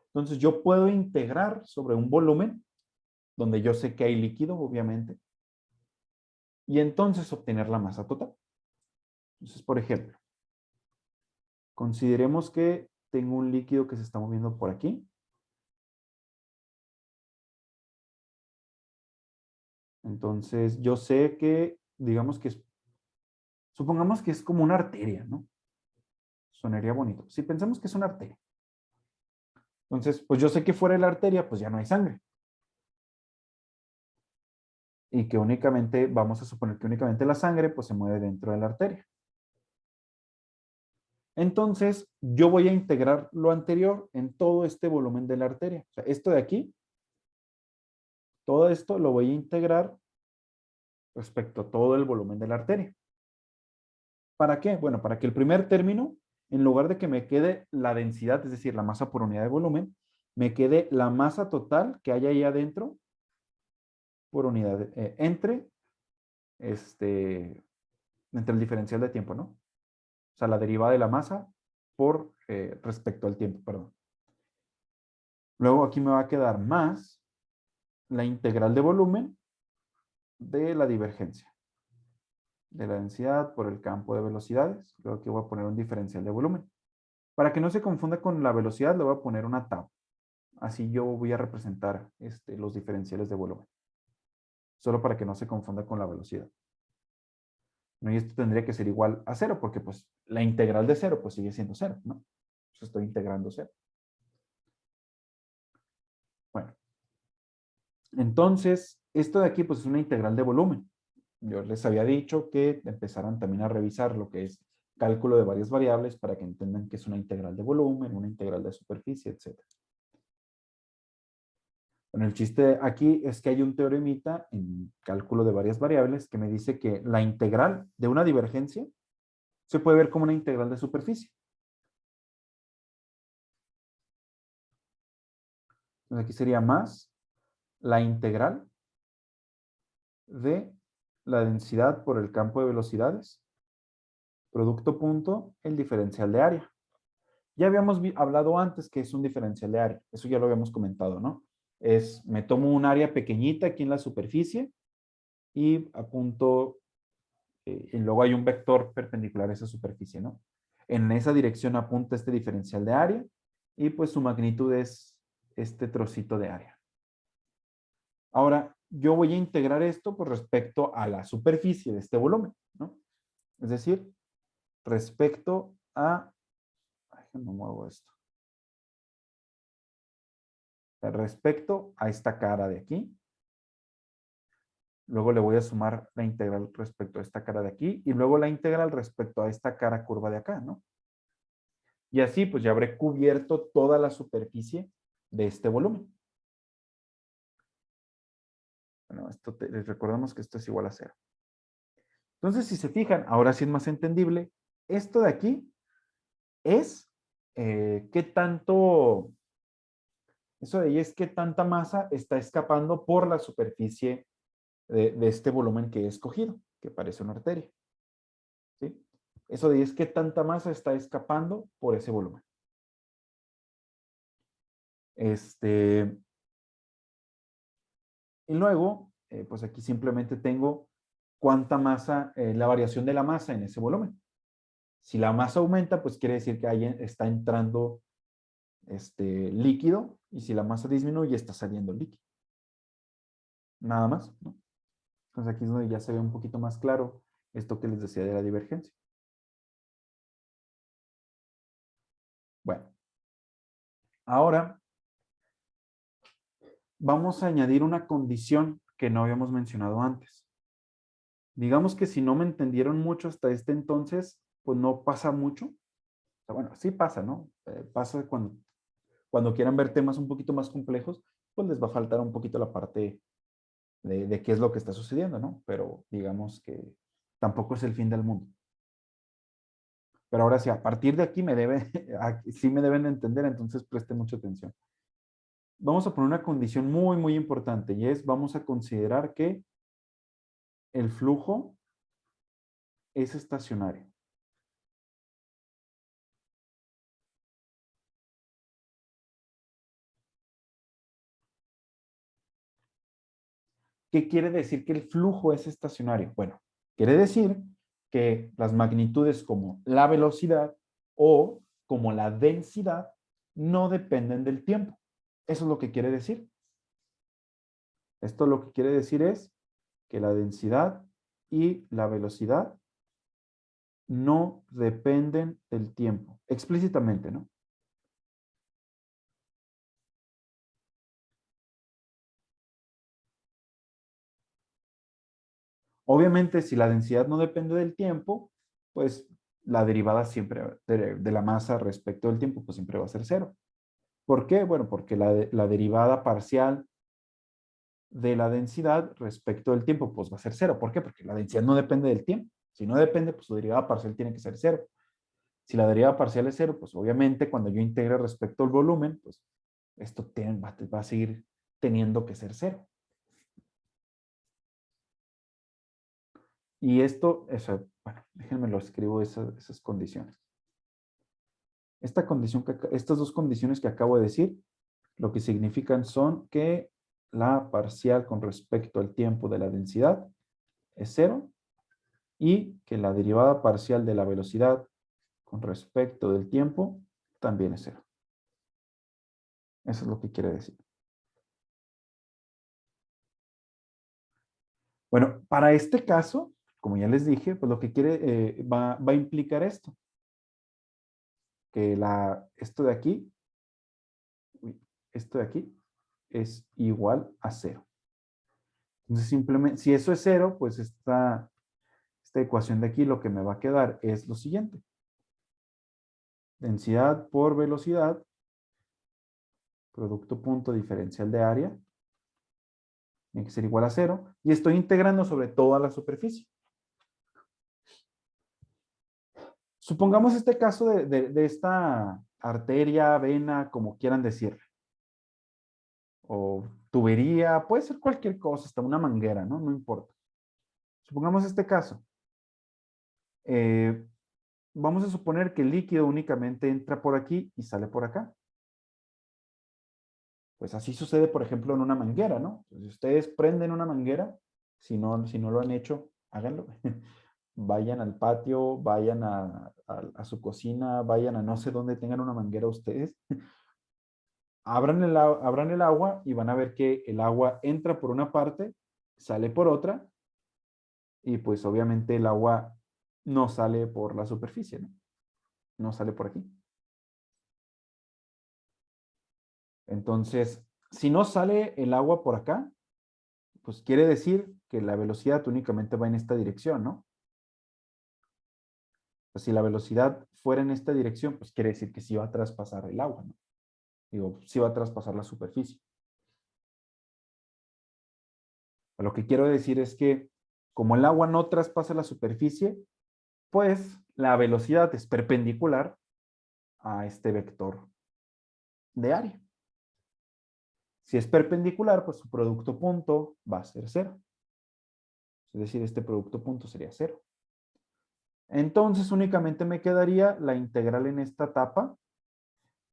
[SPEAKER 1] Entonces yo puedo integrar sobre un volumen donde yo sé que hay líquido, obviamente, y entonces obtener la masa total. Entonces, por ejemplo, consideremos que tengo un líquido que se está moviendo por aquí. Entonces, yo sé que, digamos que supongamos que es como una arteria, ¿no? Sonaría bonito. Si pensamos que es una arteria. Entonces, pues yo sé que fuera de la arteria, pues ya no hay sangre. Y que únicamente, vamos a suponer que únicamente la sangre, pues se mueve dentro de la arteria. Entonces, yo voy a integrar lo anterior en todo este volumen de la arteria. O sea, esto de aquí, todo esto lo voy a integrar respecto a todo el volumen de la arteria. ¿Para qué? Bueno, para que el primer término, en lugar de que me quede la densidad, es decir, la masa por unidad de volumen, me quede la masa total que hay ahí adentro por unidad, entre el diferencial de tiempo, ¿no? O sea, la derivada de la masa por respecto al tiempo, perdón. Luego aquí me va a quedar más la integral de volumen de la divergencia de la densidad por el campo de velocidades. Luego aquí voy a poner un diferencial de volumen. Para que no se confunda con la velocidad, le voy a poner una tab. Así yo voy a representar los diferenciales de volumen. Solo para que no se confunda con la velocidad. ¿No? Y esto tendría que ser igual a 0, porque pues la integral de 0 pues sigue siendo 0, ¿no? Pues estoy integrando 0. Bueno. Entonces, esto de aquí pues es una integral de volumen. Yo les había dicho que empezaran también a revisar lo que es cálculo de varias variables para que entiendan que es una integral de volumen, una integral de superficie, etc. Bueno, el chiste aquí es que hay un teoremita en cálculo de varias variables que me dice que la integral de una divergencia se puede ver como una integral de superficie. Entonces aquí sería más la integral de la densidad por el campo de velocidades, producto punto, el diferencial de área. Ya habíamos hablado antes que es un diferencial de área. Eso ya lo habíamos comentado, ¿no? Me tomo un área pequeñita aquí en la superficie y apunto, y luego hay un vector perpendicular a esa superficie, ¿no? En esa dirección apunta este diferencial de área y pues su magnitud es este trocito de área. Ahora, yo voy a integrar esto pues respecto a la superficie de este volumen, ¿no? Es decir, respecto a... Ay, no muevo esto. Respecto a esta cara de aquí. Luego le voy a sumar la integral respecto a esta cara de aquí y luego la integral respecto a esta cara curva de acá, ¿no? Y así pues ya habré cubierto toda la superficie de este volumen. Bueno, les recordamos que esto es igual a 0. Entonces, si se fijan, ahora sí es más entendible. Esto de aquí es qué tanto, eso de ahí es qué tanta masa está escapando por la superficie de este volumen que he escogido, que parece una arteria. ¿Sí? Eso de ahí es qué tanta masa está escapando por ese volumen. Y luego, pues aquí simplemente tengo cuánta masa, la variación de la masa en ese volumen. Si la masa aumenta, pues quiere decir que ahí está entrando líquido, y si la masa disminuye, está saliendo líquido. Nada más, ¿no? Entonces aquí es donde ya se ve un poquito más claro esto que les decía de la divergencia. Bueno, ahora vamos a añadir una condición que no habíamos mencionado antes. Digamos que si no me entendieron mucho hasta este entonces, pues no pasa mucho. O sea, bueno, sí pasa, ¿no? Pasa cuando quieran ver temas un poquito más complejos, pues les va a faltar un poquito la parte de qué es lo que está sucediendo, ¿no? Pero digamos que tampoco es el fin del mundo. Pero ahora sí, a partir de aquí sí me deben de entender, entonces presten mucha atención. Vamos a poner una condición muy, muy importante y vamos a considerar que el flujo es estacionario. ¿Qué quiere decir que el flujo es estacionario? Bueno, quiere decir que las magnitudes como la velocidad o como la densidad no dependen del tiempo. Eso es lo que quiere decir. Esto lo que quiere decir es que la densidad y la velocidad no dependen del tiempo, explícitamente, ¿no? Obviamente, si la densidad no depende del tiempo, pues la derivada siempre de la masa respecto del tiempo, pues siempre va a ser 0. ¿Por qué? Bueno, porque la derivada parcial de la densidad respecto del tiempo, pues va a ser 0. ¿Por qué? Porque la densidad no depende del tiempo. Si no depende, pues su derivada parcial tiene que ser 0. Si la derivada parcial es 0, pues obviamente cuando yo integre respecto al volumen, pues esto va a seguir teniendo que ser 0. Y esto, bueno, déjenme lo escribo esas condiciones. Estas dos condiciones que acabo de decir, lo que significan son que la parcial con respecto al tiempo de la densidad es 0 y que la derivada parcial de la velocidad con respecto del tiempo también es 0. Eso es lo que quiere decir. Bueno, para este caso, como ya les dije, pues lo que va a implicar esto. Que esto de aquí es igual a 0. Entonces simplemente, si eso es 0, pues este esta ecuación de aquí lo que me va a quedar es lo siguiente. Densidad por velocidad, producto punto diferencial de área, tiene que ser igual a 0, y estoy integrando sobre toda la superficie. Supongamos este caso de esta arteria, vena, como quieran decirle, o tubería, puede ser cualquier cosa, hasta una manguera, ¿no? No importa. Supongamos este caso. Vamos a suponer que el líquido únicamente entra por aquí y sale por acá. Pues así sucede, por ejemplo, en una manguera, ¿no? Si ustedes prenden una manguera, si no lo han hecho, háganlo. Vayan al patio, vayan a su cocina, vayan a no sé dónde tengan una manguera ustedes. Abran el agua y van a ver que el agua entra por una parte, sale por otra, y pues obviamente el agua no sale por la superficie, ¿no? No sale por aquí. Entonces, si no sale el agua por acá, pues quiere decir que la velocidad únicamente va en esta dirección, ¿no? Pues si la velocidad fuera en esta dirección, pues quiere decir que sí va a traspasar el agua, ¿no? Digo, sí va a traspasar la superficie. Lo que quiero decir es que como el agua no traspasa la superficie, pues la velocidad es perpendicular a este vector de área. Si es perpendicular, pues su producto punto va a ser 0. Es decir, este producto punto sería 0. Entonces únicamente me quedaría la integral en esta tapa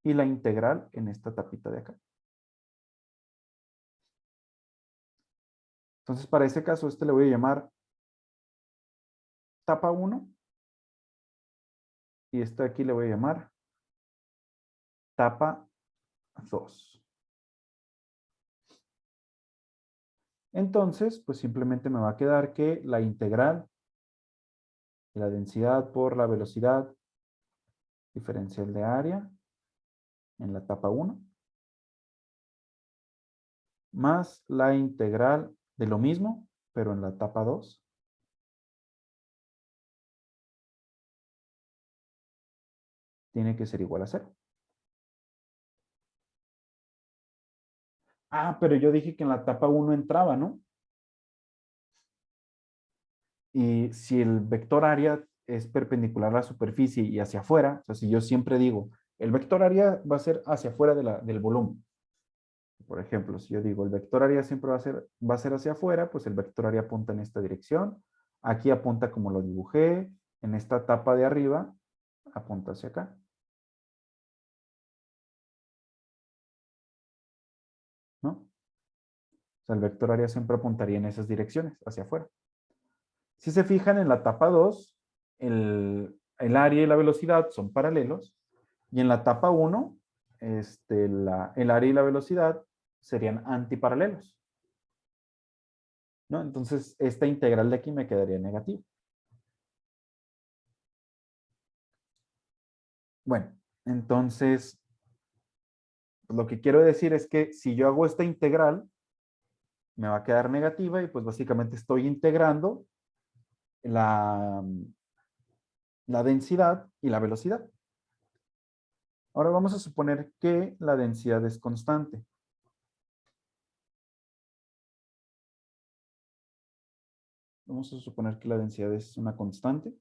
[SPEAKER 1] y la integral en esta tapita de acá. Entonces para ese caso, le voy a llamar tapa 1 y este aquí le voy a llamar tapa 2. Entonces, pues simplemente me va a quedar que la integral de la densidad por la velocidad diferencial de área en la tapa 1 más la integral de lo mismo, pero en la tapa 2, tiene que ser igual a 0. Ah, pero yo dije que en la tapa 1 entraba, ¿no? Y si el vector área es perpendicular a la superficie y hacia afuera, o sea, si yo siempre digo, el vector área va a ser hacia afuera del volumen. Por ejemplo, si yo digo, el vector área siempre va a ser hacia afuera, pues el vector área apunta en esta dirección. Aquí apunta como lo dibujé. En esta tapa de arriba, apunta hacia acá. ¿No? O sea, el vector área siempre apuntaría en esas direcciones, hacia afuera. Si se fijan en la tapa 2, el área y la velocidad son paralelos. Y en la tapa 1, el área y la velocidad serían antiparalelos, ¿no? Entonces, esta integral de aquí me quedaría negativa. Bueno, entonces, lo que quiero decir es que si yo hago esta integral, me va a quedar negativa y pues básicamente estoy integrando la densidad y la velocidad. Ahora vamos a suponer que la densidad es constante. Vamos a suponer que la densidad es una constante.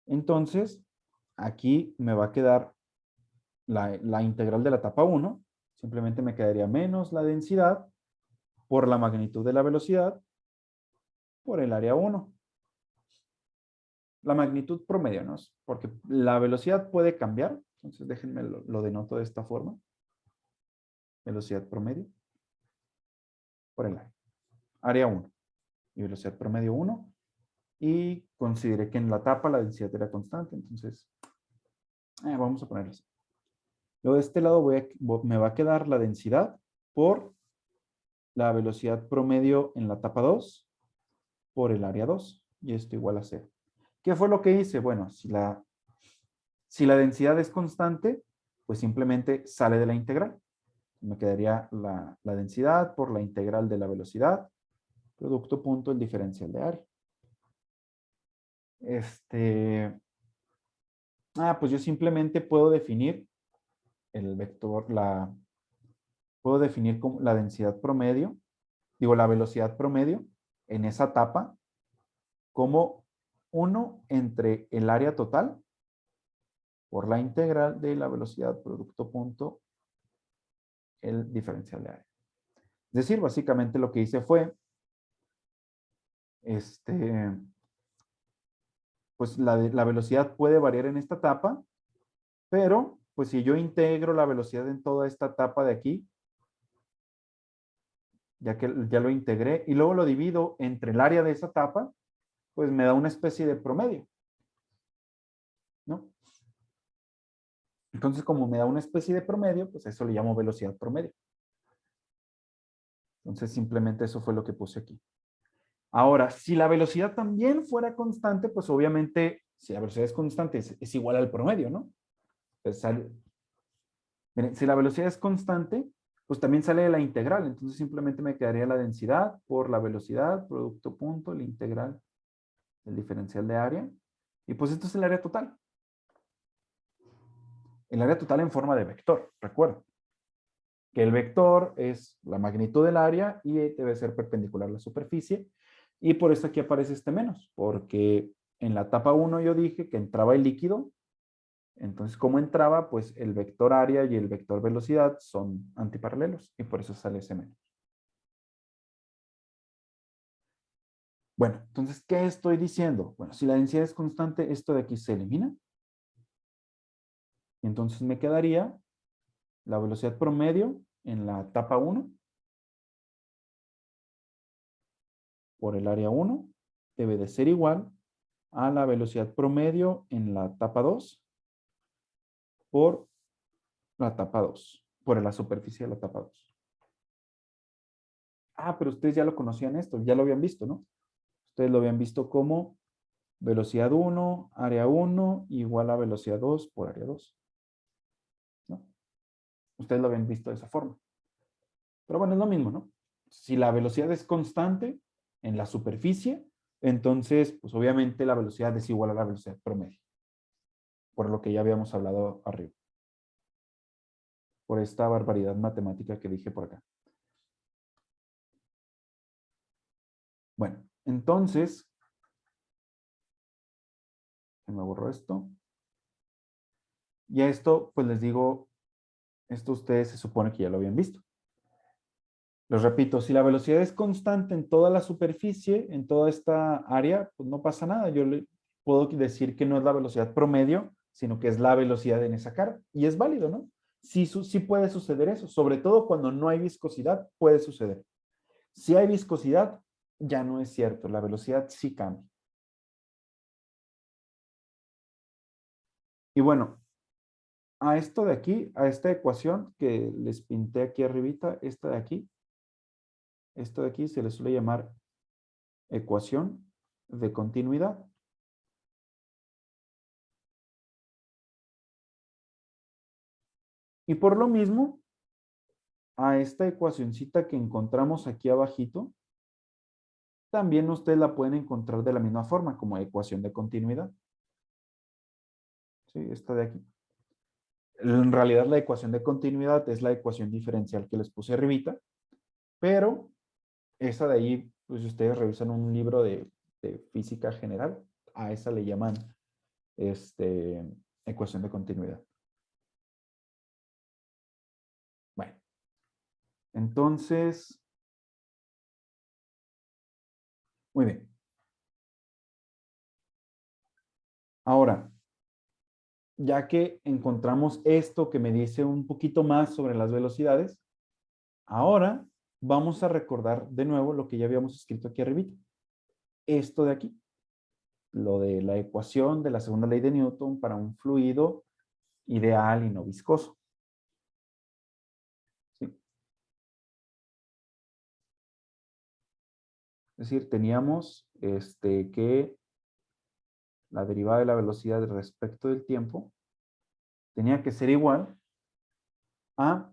[SPEAKER 1] Entonces, aquí me va a quedar la integral de la etapa 1. Simplemente me quedaría menos la densidad por la magnitud de la velocidad por el área 1. La magnitud promedio, ¿no? Porque la velocidad puede cambiar. Entonces, déjenme lo denoto de esta forma. Velocidad promedio por el área. Área 1. Y velocidad promedio 1. Y consideré que en la tapa la densidad era constante. Entonces, vamos a ponerlo así. Luego de este lado me va a quedar la densidad por la velocidad promedio en la tapa 2 por el área 2. Y esto igual a 0. ¿Qué fue lo que hice? Bueno, si la densidad es constante, pues simplemente sale de la integral. Me quedaría la densidad por la integral de la velocidad, producto punto el diferencial de área. Pues yo simplemente puedo definir el vector, puedo definir como la densidad promedio, la velocidad promedio en esa etapa como 1 entre el área total por la integral de la velocidad producto punto el diferencial de área. Es decir, básicamente lo que hice fue, pues la velocidad puede variar en esta etapa, pero pues si yo integro la velocidad en toda esta etapa de aquí, ya que ya lo integré, y luego lo divido entre el área de esa etapa, pues me da una especie de promedio, ¿no? Entonces, como me da una especie de promedio, pues eso le llamo velocidad promedio. Entonces, simplemente eso fue lo que puse aquí. Ahora, si la velocidad también fuera constante, pues obviamente, si la velocidad es constante, es igual al promedio, ¿no? Entonces, miren, si la velocidad es constante, pues también sale de la integral. Entonces, simplemente me quedaría la densidad por la velocidad, producto punto, la integral del diferencial de área. Y pues esto es el área total. El área total en forma de vector, recuerda. Que el vector es la magnitud del área y debe ser perpendicular a la superficie. Y por eso aquí aparece este menos, porque en la etapa 1 yo dije que entraba el líquido. Entonces, como entraba, pues el vector área y el vector velocidad son antiparalelos y por eso sale ese menos. Bueno, entonces, ¿qué estoy diciendo? Bueno, si la densidad es constante, esto de aquí se elimina. Y entonces me quedaría la velocidad promedio en la etapa 1 por el área 1 debe de ser igual a la velocidad promedio en la etapa 2 por la etapa 2, por la superficie de la etapa 2. Pero ustedes ya lo conocían esto, ya lo habían visto, ¿no? Ustedes lo habían visto como velocidad 1, área 1, igual a velocidad 2 por área 2. ¿No? Ustedes lo habían visto de esa forma. Pero bueno, es lo mismo, ¿no? Si la velocidad es constante en la superficie, entonces, pues obviamente la velocidad es igual a la velocidad promedio. Por lo que ya habíamos hablado arriba. Por esta barbaridad matemática que dije por acá. Bueno, entonces, se me borró esto. Y a esto, pues les digo, esto ustedes se supone que ya lo habían visto. Les repito, si la velocidad es constante en toda la superficie, en toda esta área, pues no pasa nada. Yo le puedo decir que no es la velocidad promedio, sino que es la velocidad en esa cara. Y es válido, ¿no? Sí, sí puede suceder eso. Sobre todo cuando no hay viscosidad, puede suceder. Si hay viscosidad, ya no es cierto. La velocidad sí cambia. Y bueno, a esto de aquí, a esta ecuación que les pinté aquí arribita, esta de aquí, esto de aquí se le suele llamar ecuación de continuidad. Y por lo mismo, a esta ecuacioncita que encontramos aquí abajito, también ustedes la pueden encontrar de la misma forma, como ecuación de continuidad. Sí, esta de aquí. En realidad la ecuación de continuidad es la ecuación diferencial que les puse arribita, pero esa de ahí, pues si ustedes revisan un libro de física general, a esa le llaman ecuación de continuidad. Bueno, entonces, muy bien. Ahora, ya que encontramos esto que me dice un poquito más sobre las velocidades, ahora vamos a recordar de nuevo lo que ya habíamos escrito aquí arribita. Esto de aquí, lo de la ecuación de la segunda ley de Newton para un fluido ideal y no viscoso. ¿Sí? Es decir, teníamos que la derivada de la velocidad respecto del tiempo tenía que ser igual a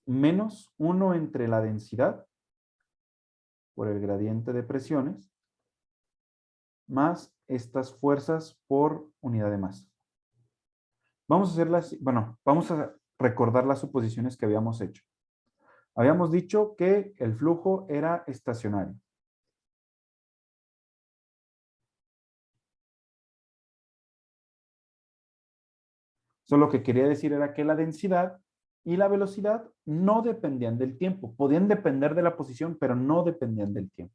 [SPEAKER 1] menos 1 entre la densidad por el gradiente de presiones más estas fuerzas por unidad de masa. Vamos a hacerlas, bueno, vamos a recordar las suposiciones que habíamos hecho. Habíamos dicho que el flujo era estacionario. Eso lo que quería decir era que la densidad y la velocidad no dependían del tiempo. Podían depender de la posición, pero no dependían del tiempo.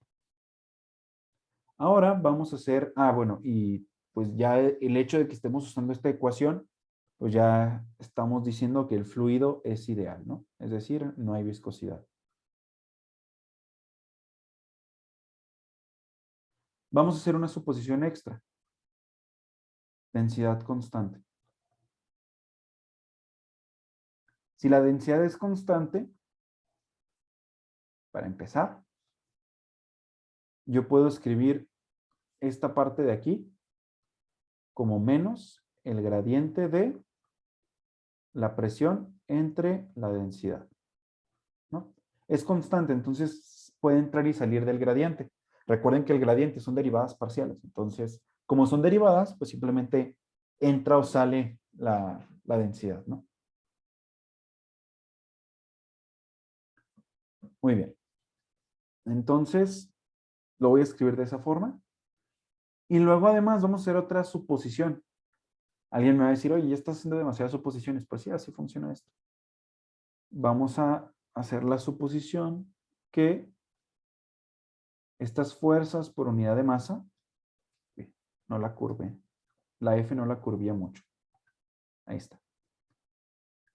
[SPEAKER 1] Ahora vamos a hacer, bueno, y pues ya el hecho de que estemos usando esta ecuación, pues ya estamos diciendo que el fluido es ideal, ¿no? Es decir, no hay viscosidad. Vamos a hacer una suposición extra. Densidad constante. Si la densidad es constante, para empezar, yo puedo escribir esta parte de aquí como menos el gradiente de la presión entre la densidad, ¿no? Es constante, entonces puede entrar y salir del gradiente. Recuerden que el gradiente son derivadas parciales, entonces, como son derivadas, pues simplemente entra o sale la densidad, ¿no? Muy bien. Entonces, lo voy a escribir de esa forma. Y luego, además, vamos a hacer otra suposición. Alguien me va a decir, oye, ya estás haciendo demasiadas suposiciones. Pues sí, así funciona esto. Vamos a hacer la suposición que estas fuerzas por unidad de masa, no la curve, la F no la curvía mucho. Ahí está.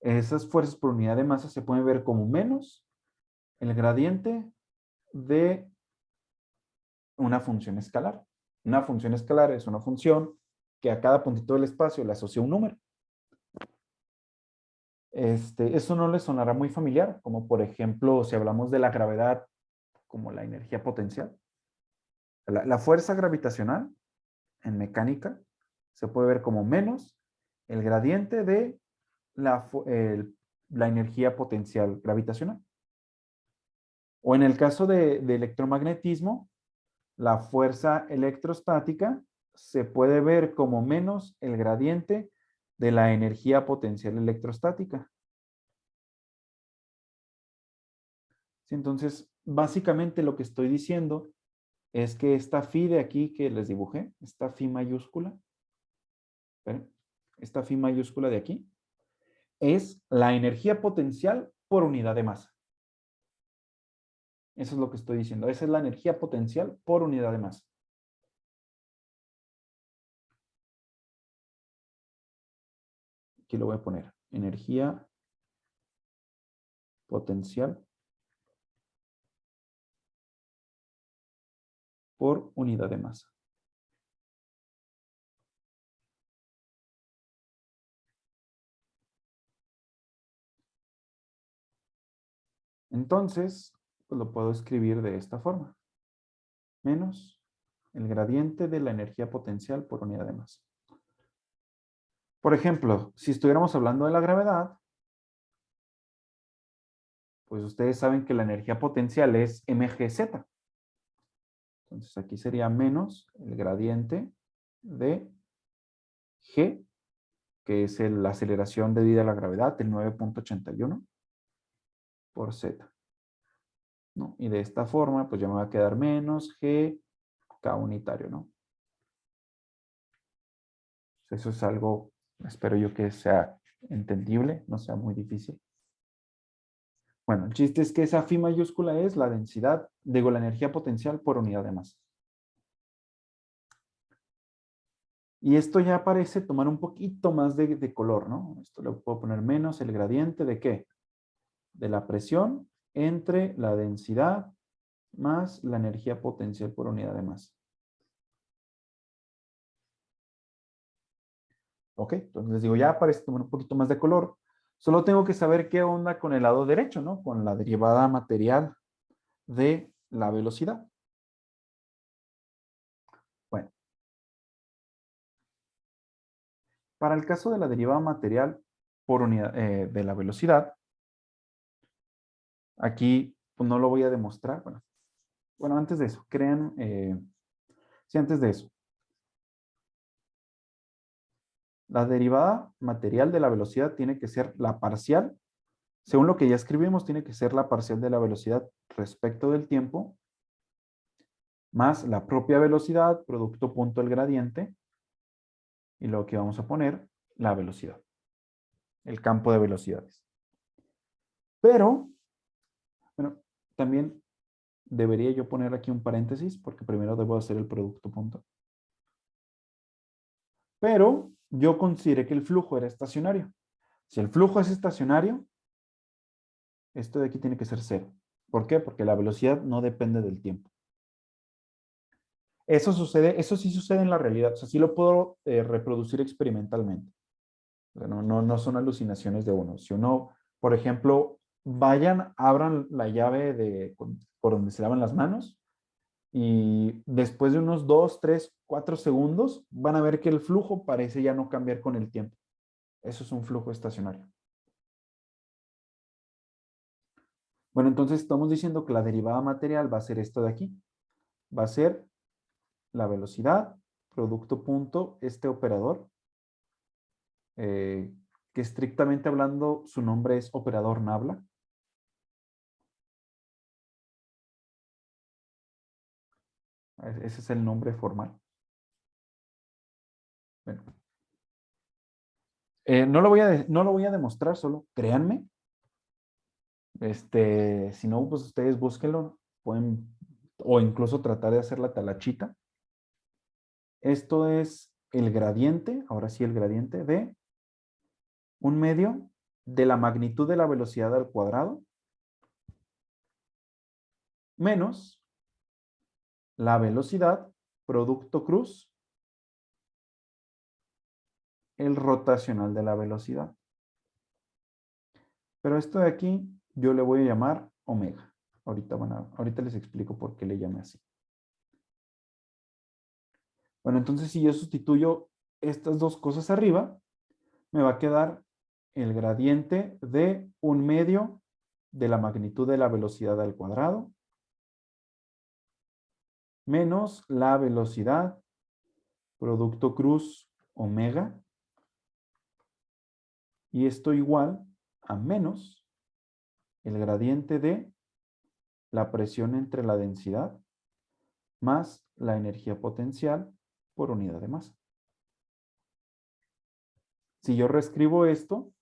[SPEAKER 1] Esas fuerzas por unidad de masa se pueden ver como menos el gradiente de una función escalar. Una función escalar es una función que a cada puntito del espacio le asocia un número. Eso no le sonará muy familiar, como por ejemplo, si hablamos de la gravedad como la energía potencial. La fuerza gravitacional en mecánica se puede ver como menos el gradiente de la energía potencial gravitacional. O en el caso de electromagnetismo, la fuerza electrostática se puede ver como menos el gradiente de la energía potencial electrostática. ¿Sí? Entonces, básicamente lo que estoy diciendo es que esta phi de aquí que les dibujé, esta phi mayúscula, ¿ven? Esta phi mayúscula de aquí, es la energía potencial por unidad de masa. Eso es lo que estoy diciendo. Esa es la energía potencial por unidad de masa. Aquí lo voy a poner. Energía potencial por unidad de masa. Entonces, pues lo puedo escribir de esta forma. Menos el gradiente de la energía potencial por unidad de masa. Por ejemplo, si estuviéramos hablando de la gravedad, pues ustedes saben que la energía potencial es mgz. Entonces aquí sería menos el gradiente de g, que es la aceleración debida a la gravedad, el 9.81 por z. ¿No? Y de esta forma, pues ya me va a quedar menos g k unitario, ¿no? Eso es algo, espero yo que sea entendible, no sea muy difícil. Bueno, el chiste es que esa phi mayúscula es la densidad, digo, la energía potencial por unidad de masa. Y esto ya parece tomar un poquito más de color, ¿no? Esto le puedo poner menos el gradiente de ¿qué? De la presión entre la densidad más la energía potencial por unidad de masa. Ok, entonces les digo, ya parece tomar un poquito más de color. Solo tengo que saber qué onda con el lado derecho, ¿no? Con la derivada material de la velocidad. Bueno, para el caso de la derivada material por unidad de la velocidad, aquí pues, no lo voy a demostrar. Bueno, antes de eso, sí, antes de eso. La derivada material de la velocidad tiene que ser la parcial. Según lo que ya escribimos, tiene que ser la parcial de la velocidad respecto del tiempo, más la propia velocidad, producto punto el gradiente, y luego que vamos a poner la velocidad, el campo de velocidades. Pero, bueno, también debería yo poner aquí un paréntesis, porque primero debo hacer el producto punto. Pero yo consideré que el flujo era estacionario. Si el flujo es estacionario, esto de aquí tiene que ser cero. ¿Por qué? Porque la velocidad no depende del tiempo. Eso sucede, eso sí sucede en la realidad. O sea, sí lo puedo reproducir experimentalmente. O sea, no son alucinaciones de uno. Si uno, por ejemplo, vayan, abran la llave por donde se lavan las manos y después de unos 2, 3, 4 segundos van a ver que el flujo parece ya no cambiar con el tiempo. Eso es un flujo estacionario. Bueno, entonces estamos diciendo que la derivada material va a ser esto de aquí. Va a ser la velocidad, producto punto, este operador, que estrictamente hablando su nombre es operador Nabla. Ese es el nombre formal. Bueno. No lo voy a demostrar, solo créanme. Si no, pues ustedes búsquenlo. Pueden, o incluso tratar de hacer la talachita. Esto es el gradiente, ahora sí el gradiente de un medio de la magnitud de la velocidad al cuadrado menos la velocidad, producto cruz, el rotacional de la velocidad. Pero esto de aquí yo le voy a llamar omega. Ahorita les explico por qué le llamé así. Bueno, entonces si yo sustituyo estas dos cosas arriba, me va a quedar el gradiente de un medio de la magnitud de la velocidad al cuadrado menos la velocidad, producto cruz omega, y esto igual a menos el gradiente de la presión entre la densidad más la energía potencial por unidad de masa. Si yo reescribo esto,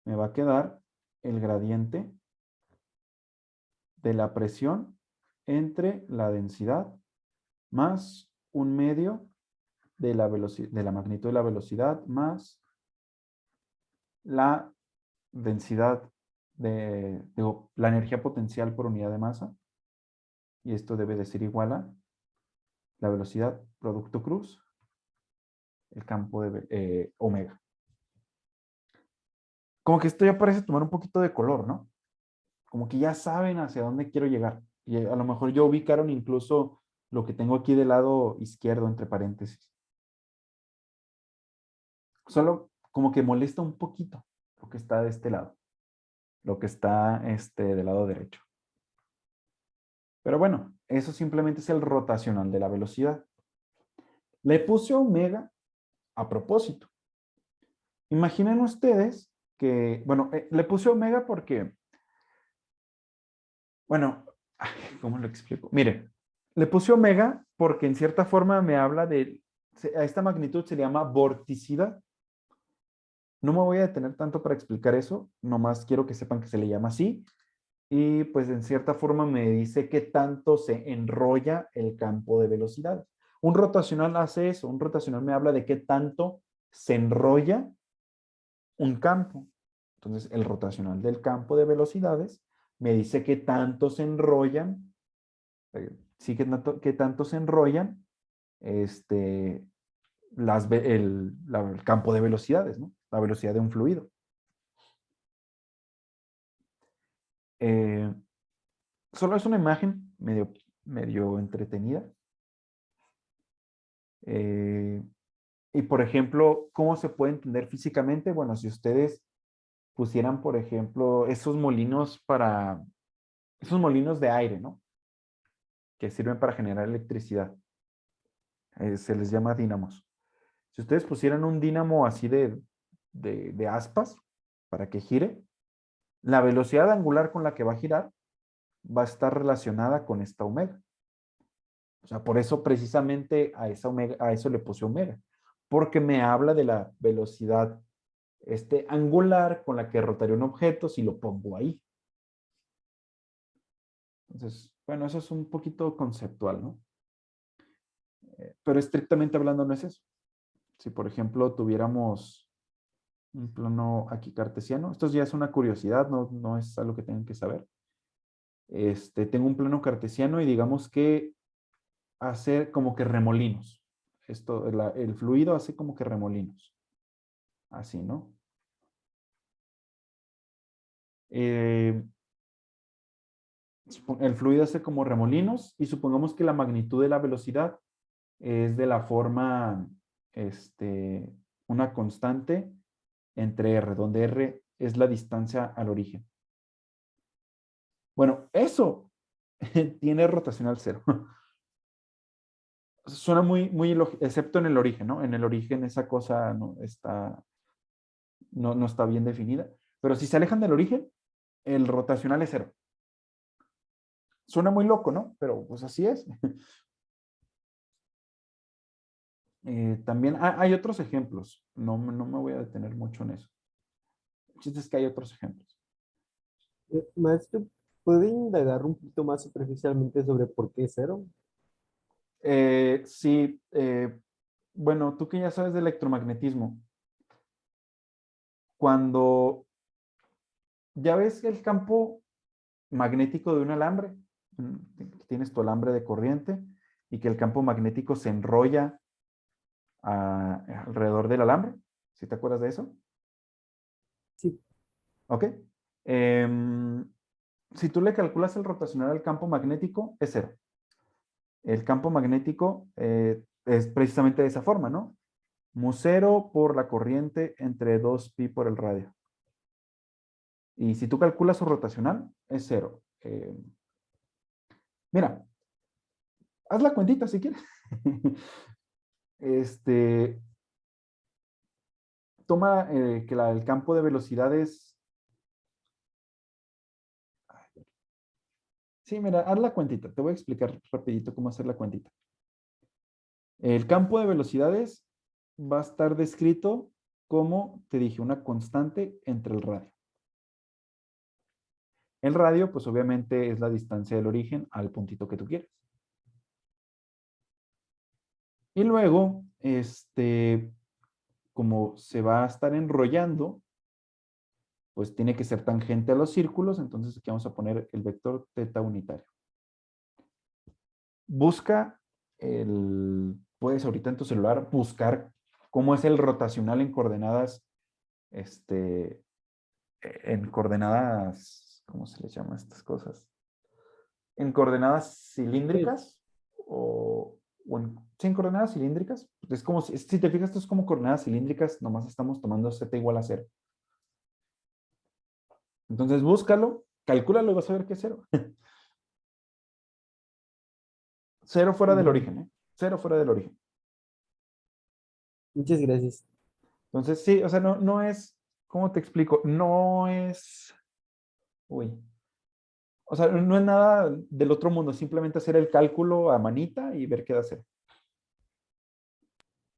[SPEAKER 1] me va a quedar el gradiente de la presión entre la densidad más un medio de la magnitud de la velocidad más la densidad la energía potencial por unidad de masa. Y esto debe de ser igual a la velocidad producto cruz, el campo de omega. Como que esto ya parece tomar un poquito de color, ¿no? Como que ya saben hacia dónde quiero llegar. Y a lo mejor ya ubicaron incluso lo que tengo aquí del lado izquierdo entre paréntesis. Solo como que molesta un poquito lo que está de este lado. Lo que está del lado derecho. Pero bueno, eso simplemente es el rotacional de la velocidad. Le puse omega a propósito. Imaginen ustedes que, bueno, le puse omega porque, bueno, ¿cómo lo explico? Mire, le puse omega porque en cierta forma me habla a esta magnitud se le llama vorticidad. No me voy a detener tanto para explicar eso, nomás quiero que sepan que se le llama así. Y pues en cierta forma me dice qué tanto se enrolla el campo de velocidades. Un rotacional hace eso, un rotacional me habla de qué tanto se enrolla un campo. Entonces, el rotacional del campo de velocidades me dice qué tanto se enrollan, sí, qué tanto se enrollan el campo de velocidades, ¿no? La velocidad de un fluido. Solo es una imagen medio entretenida. Y por ejemplo, ¿cómo se puede entender físicamente? Bueno, si ustedes pusieran, por ejemplo, esos molinos de aire, ¿no? Que sirven para generar electricidad. Se les llama dínamos. Si ustedes pusieran un dínamo así de aspas para que gire, la velocidad angular con la que va a girar va a estar relacionada con esta omega. O sea, por eso precisamente a esa omega, a eso le puse omega, porque me habla de la velocidad angular con la que rotaría un objeto si lo pongo ahí. Entonces, bueno, eso es un poquito conceptual, ¿no? Pero estrictamente hablando no es eso. Si, por ejemplo, tuviéramos un plano aquí cartesiano, esto ya es una curiosidad, no es algo que tengan que saber. Tengo un plano cartesiano y digamos que hace como que remolinos. El fluido hace como que remolinos. Así, ¿no? El fluido hace como remolinos y supongamos que la magnitud de la velocidad es de la forma, una constante entre R, donde R es la distancia al origen. Bueno, eso tiene rotacional cero. Suena muy excepto en el origen, ¿no? En el origen esa cosa no está bien definida. Pero si se alejan del origen, el rotacional es cero. Suena muy loco, ¿no? Pero pues así es. También hay otros ejemplos. No me voy a detener mucho en eso. El chiste es que hay otros ejemplos.
[SPEAKER 4] Maestro, ¿puede indagar un poquito más superficialmente sobre por qué cero?
[SPEAKER 1] Sí, bueno, tú que ya sabes de electromagnetismo, cuando ya ves el campo magnético de un alambre, tienes tu alambre de corriente y que el campo magnético se enrolla alrededor del alambre, ¿sí te acuerdas de eso?
[SPEAKER 4] Sí.
[SPEAKER 1] Ok. Si tú le calculas el rotacional al campo magnético, es cero. El campo magnético es precisamente de esa forma, ¿no? Mu cero por la corriente entre 2pi por el radio. Y si tú calculas su rotacional, es cero. Mira, haz la cuentita si quieres. Toma que el campo de velocidades. Sí, mira, haz la cuentita. Te voy a explicar rapidito cómo hacer la cuentita. El campo de velocidades va a estar descrito como, te dije, una constante entre el radio. El radio, pues obviamente es la distancia del origen al puntito que tú quieres. Y luego, como se va a estar enrollando, pues tiene que ser tangente a los círculos, entonces aquí vamos a poner el vector teta unitario. Busca puedes ahorita en tu celular buscar cómo es el rotacional en coordenadas, ¿cómo se les llama a estas cosas? En coordenadas cilíndricas sí, en coordenadas cilíndricas. Es como, si te fijas, esto es como coordenadas cilíndricas, nomás estamos tomando z igual a 0. Entonces búscalo, calcúlalo y vas a ver que es 0. 0 fuera del origen, ¿eh? 0 fuera del origen.
[SPEAKER 4] Muchas gracias.
[SPEAKER 1] Entonces, sí, o sea, no es, ¿cómo te explico? No es, uy, o sea, no es nada del otro mundo, simplemente hacer el cálculo a manita y ver qué da 0.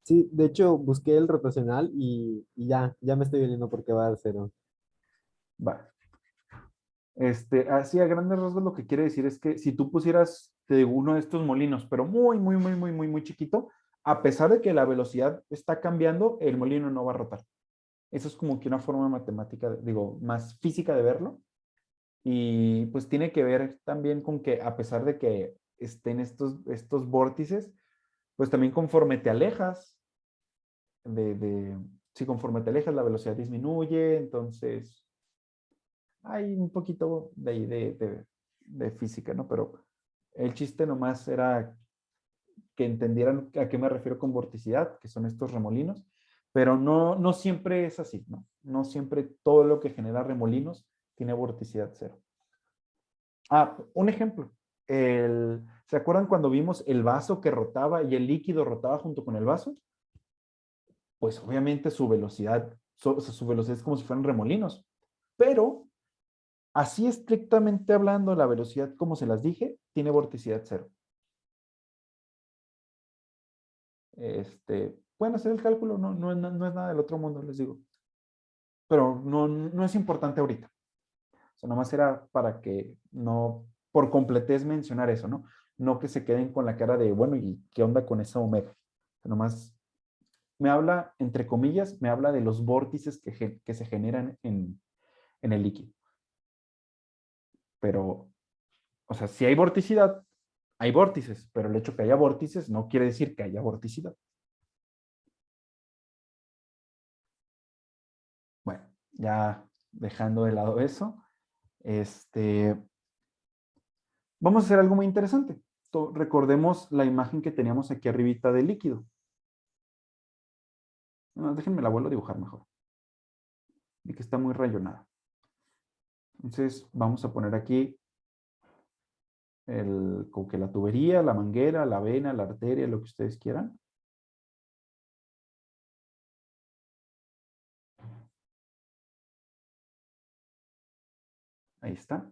[SPEAKER 4] Sí, de hecho, busqué el rotacional y ya me estoy viendo por qué va a dar cero.
[SPEAKER 1] Va. Así a grandes rasgos lo que quiere decir es que si tú pusieras uno de estos molinos, pero muy chiquito, a pesar de que la velocidad está cambiando, el molino no va a rotar. Eso es como que una forma matemática, digo, más física de verlo. Y pues tiene que ver también con que a pesar de que estén estos vórtices, pues también conforme te alejas, si conforme te alejas la velocidad disminuye, entonces hay un poquito de ahí de física, ¿no? Pero el chiste nomás era que entendieran a qué me refiero con vorticidad, que son estos remolinos, pero no siempre es así, ¿no? No siempre todo lo que genera remolinos tiene vorticidad cero. Un ejemplo. ¿Se acuerdan cuando vimos el vaso que rotaba y el líquido rotaba junto con el vaso? pues obviamente su velocidad, su velocidad es como si fueran remolinos. Pero, así estrictamente hablando, la velocidad, como se las dije, tiene vorticidad cero. Pueden hacer el cálculo, no es nada del otro mundo, les digo. Pero no es importante ahorita. O sea, nomás era para que no, por completez mencionar eso, ¿no? No que se queden con la cara de, bueno, ¿y qué onda con esa omega? Nomás me habla, entre comillas, me habla de los vórtices que se generan en el líquido. Pero, o sea, si hay vorticidad, hay vórtices, pero el hecho que haya vórtices no quiere decir que haya vorticidad. Bueno, ya dejando de lado eso, vamos a hacer algo muy interesante. Recordemos la imagen que teníamos aquí arribita del líquido. No, déjenme la vuelvo a dibujar mejor. Vi que está muy rayonada. Entonces, vamos a poner aquí como que la tubería, la manguera, la vena, la arteria, lo que ustedes quieran. Ahí está.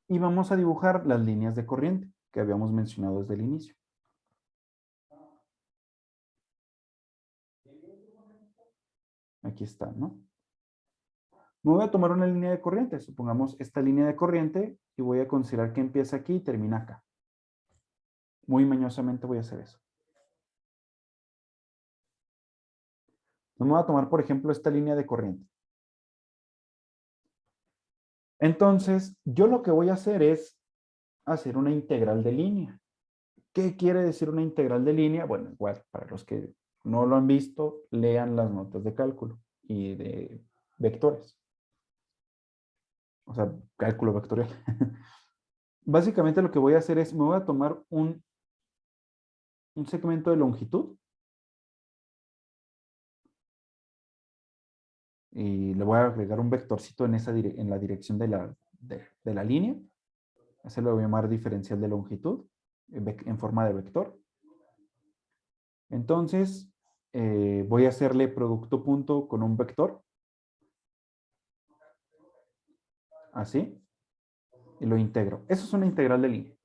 [SPEAKER 1] Y vamos a dibujar las líneas de corriente que habíamos mencionado desde el inicio. Aquí está, ¿no? Me voy a tomar una línea de corriente. Supongamos esta línea de corriente y voy a considerar que empieza aquí y termina acá. Muy mañosamente voy a hacer eso. Me voy a tomar, por ejemplo, esta línea de corriente. Entonces, yo lo que voy a hacer es hacer una integral de línea. ¿Qué quiere decir una integral de línea? Bueno, igual, para los que no lo han visto, lean las notas de cálculo y de vectores. O sea, cálculo vectorial. Básicamente lo que voy a hacer es, me voy a tomar un segmento de longitud y le voy a agregar un vectorcito en la dirección de la línea. Ese lo voy a llamar diferencial de longitud en forma de vector. Entonces, voy a hacerle producto punto con un vector. Así. Y lo integro. Eso es una integral de línea.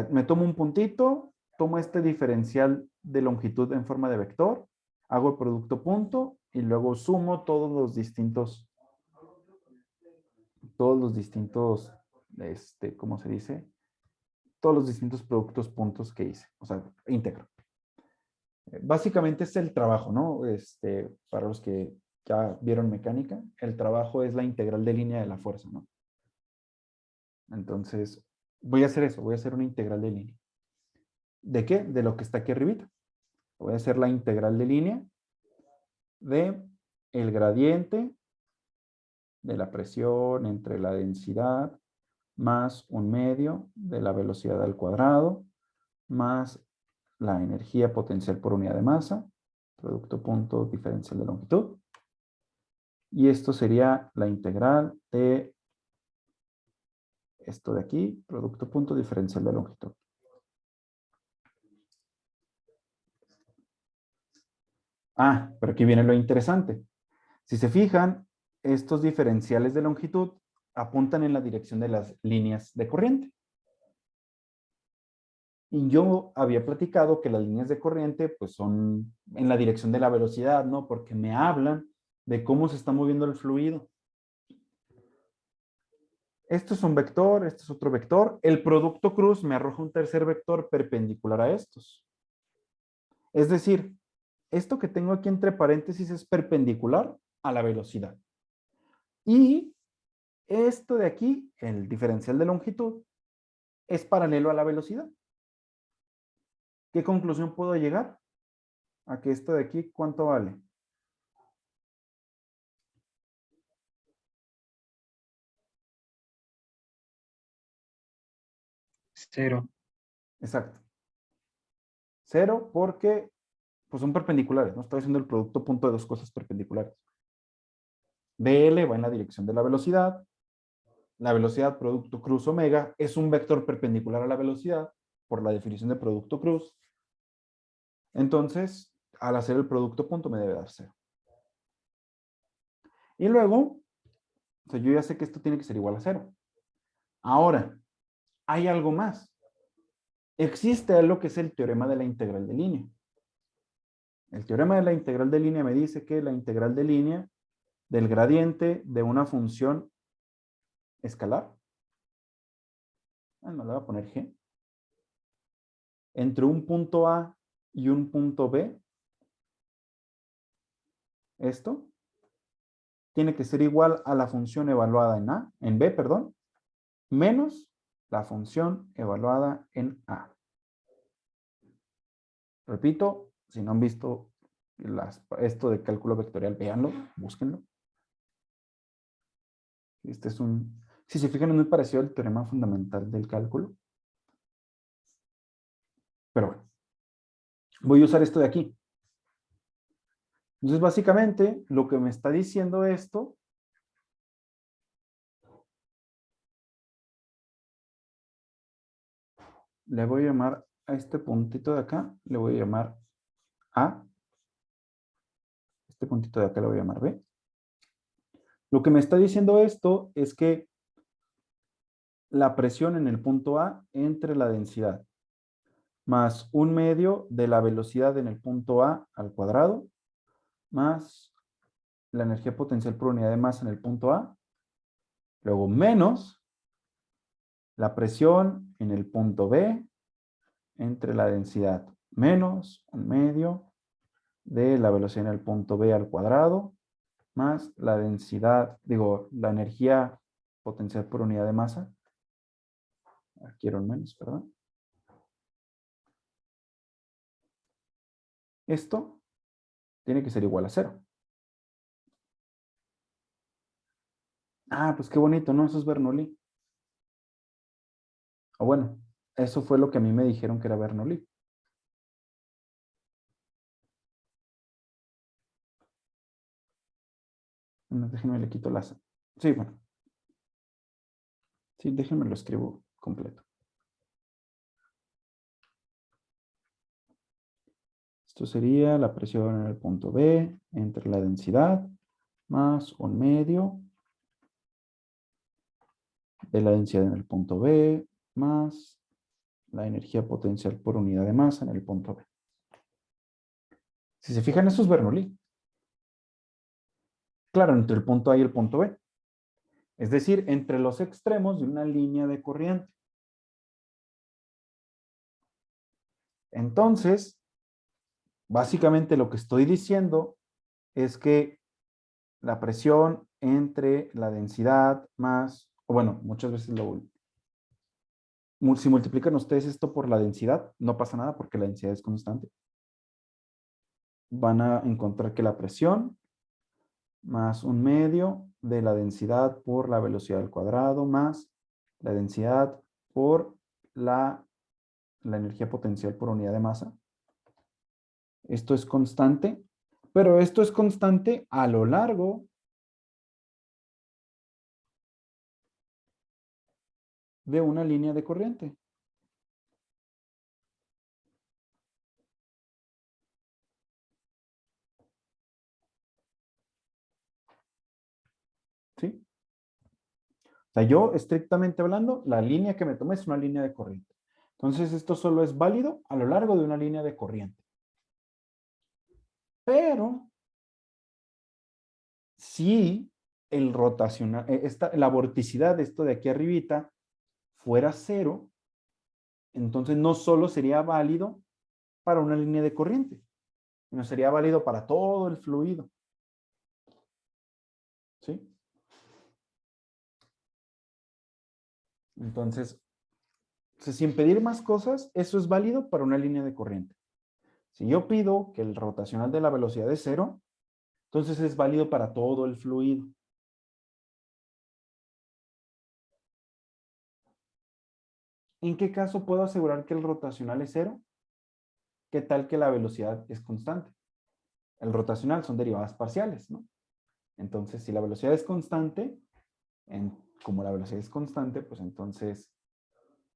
[SPEAKER 1] Me tomo un puntito, tomo este diferencial de longitud en forma de vector, hago el producto punto y luego sumo todos los distintos, ¿cómo se dice? Todos los distintos productos puntos que hice. O sea, integro. Básicamente es el trabajo, ¿no? Para los que ya vieron mecánica, el trabajo es la integral de línea de la fuerza, ¿no? Entonces, voy a hacer eso, voy a hacer una integral de línea. ¿De qué? De lo que está aquí arribita. Voy a hacer la integral de línea de el gradiente de la presión entre la densidad más un medio de la velocidad al cuadrado más la energía potencial por unidad de masa, producto punto diferencial de longitud. Y esto sería la integral de esto de aquí, producto punto diferencial de longitud. Ah, pero aquí viene lo interesante. Si se fijan, estos diferenciales de longitud apuntan en la dirección de las líneas de corriente. Y yo había platicado que las líneas de corriente pues son en la dirección de la velocidad, ¿no? Porque me hablan de cómo se está moviendo el fluido. Esto es un vector, este es otro vector. El producto cruz me arroja un tercer vector perpendicular a estos. Es decir, esto que tengo aquí entre paréntesis es perpendicular a la velocidad. Y esto de aquí, el diferencial de longitud, es paralelo a la velocidad. ¿Qué conclusión puedo llegar? A que esto de aquí, ¿cuánto vale?
[SPEAKER 2] Cero.
[SPEAKER 1] Exacto. Cero porque pues son perpendiculares, ¿no? Estoy haciendo el producto punto de dos cosas perpendiculares. BL va en la dirección de la velocidad producto cruz omega es un vector perpendicular a la velocidad por la definición de producto cruz. Entonces, al hacer el producto punto me debe dar 0. Y luego, o sea, yo ya sé que esto tiene que ser igual a 0. Ahora, hay algo más. Existe algo que es el teorema de la integral de línea. El teorema de la integral de línea me dice que la integral de línea del gradiente de una función escalar, no le voy a poner G, entre un punto A y un punto B, esto tiene que ser igual a la función evaluada en B, perdón, menos la función evaluada en A. Repito, si no han visto esto de cálculo vectorial, véanlo, búsquenlo. Este es si se fijan, es muy parecido al teorema fundamental del cálculo. Pero bueno, voy a usar esto de aquí. Entonces, básicamente, lo que me está diciendo esto le voy a llamar a este puntito de acá, le voy a llamar A. Este puntito de acá le voy a llamar B. Lo que me está diciendo esto es que la presión en el punto A entre la densidad más 1/2 de la velocidad en el punto A al cuadrado más la energía potencial por unidad de masa en el punto A, luego menos la presión en el punto B entre la densidad menos 1/2 de la velocidad en el punto B al cuadrado más la densidad, la energía potencial por unidad de masa. Aquí era un menos, perdón. Esto tiene que ser igual a 0. Ah, pues qué bonito, ¿no? Eso es Bernoulli. O bueno, eso fue lo que a mí me dijeron que era Bernoulli. Déjenme le quito las... Sí, bueno. Sí, déjenme lo escribo completo. Esto sería la presión en el punto B entre la densidad más 1/2 de la densidad en el punto B más la energía potencial por unidad de masa en el punto B. Si se fijan, eso es Bernoulli. Claro, entre el punto A y el punto B. Es decir, entre los extremos de una línea de corriente. Entonces, básicamente lo que estoy diciendo es que la presión entre la densidad más, o bueno, muchas veces si multiplican ustedes esto por la densidad, no pasa nada porque la densidad es constante. Van a encontrar que la presión más 1/2 de la densidad por la velocidad al cuadrado más la densidad por la energía potencial por unidad de masa. Esto es constante, pero esto es constante a lo largo de una línea de corriente. ¿Sí? O sea, yo, estrictamente hablando, la línea que me tomé es una línea de corriente. Entonces, esto solo es válido a lo largo de una línea de corriente. Pero, si el rotacional, la vorticidad de esto de aquí arribita fuera 0, entonces no solo sería válido para una línea de corriente, sino sería válido para todo el fluido. ¿Sí? Entonces, sin pedir más cosas, eso es válido para una línea de corriente. Si yo pido que el rotacional de la velocidad es 0, entonces es válido para todo el fluido. ¿En qué caso puedo asegurar que el rotacional es 0? ¿Qué tal que la velocidad es constante? El rotacional son derivadas parciales, ¿no? Entonces, si la velocidad es constante, como la velocidad es constante, pues entonces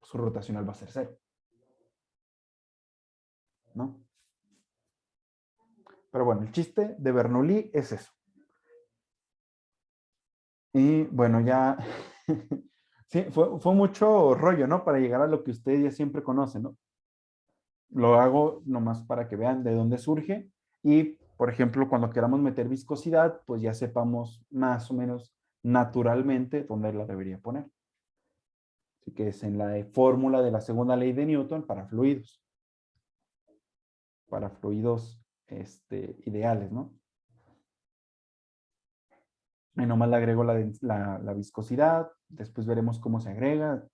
[SPEAKER 1] su rotacional va a ser 0. ¿No? Pero bueno, el chiste de Bernoulli es eso. Y bueno, ya sí, fue mucho rollo, ¿no? Para llegar a lo que ustedes ya siempre conocen, ¿no? Lo hago nomás para que vean de dónde surge y, por ejemplo, cuando queramos meter viscosidad, pues ya sepamos más o menos naturalmente dónde la debería poner. Así que es en la fórmula de la segunda ley de Newton para fluidos. Para fluidos ideales, ¿no? Y nomás le agrego la viscosidad, después veremos cómo se agrega.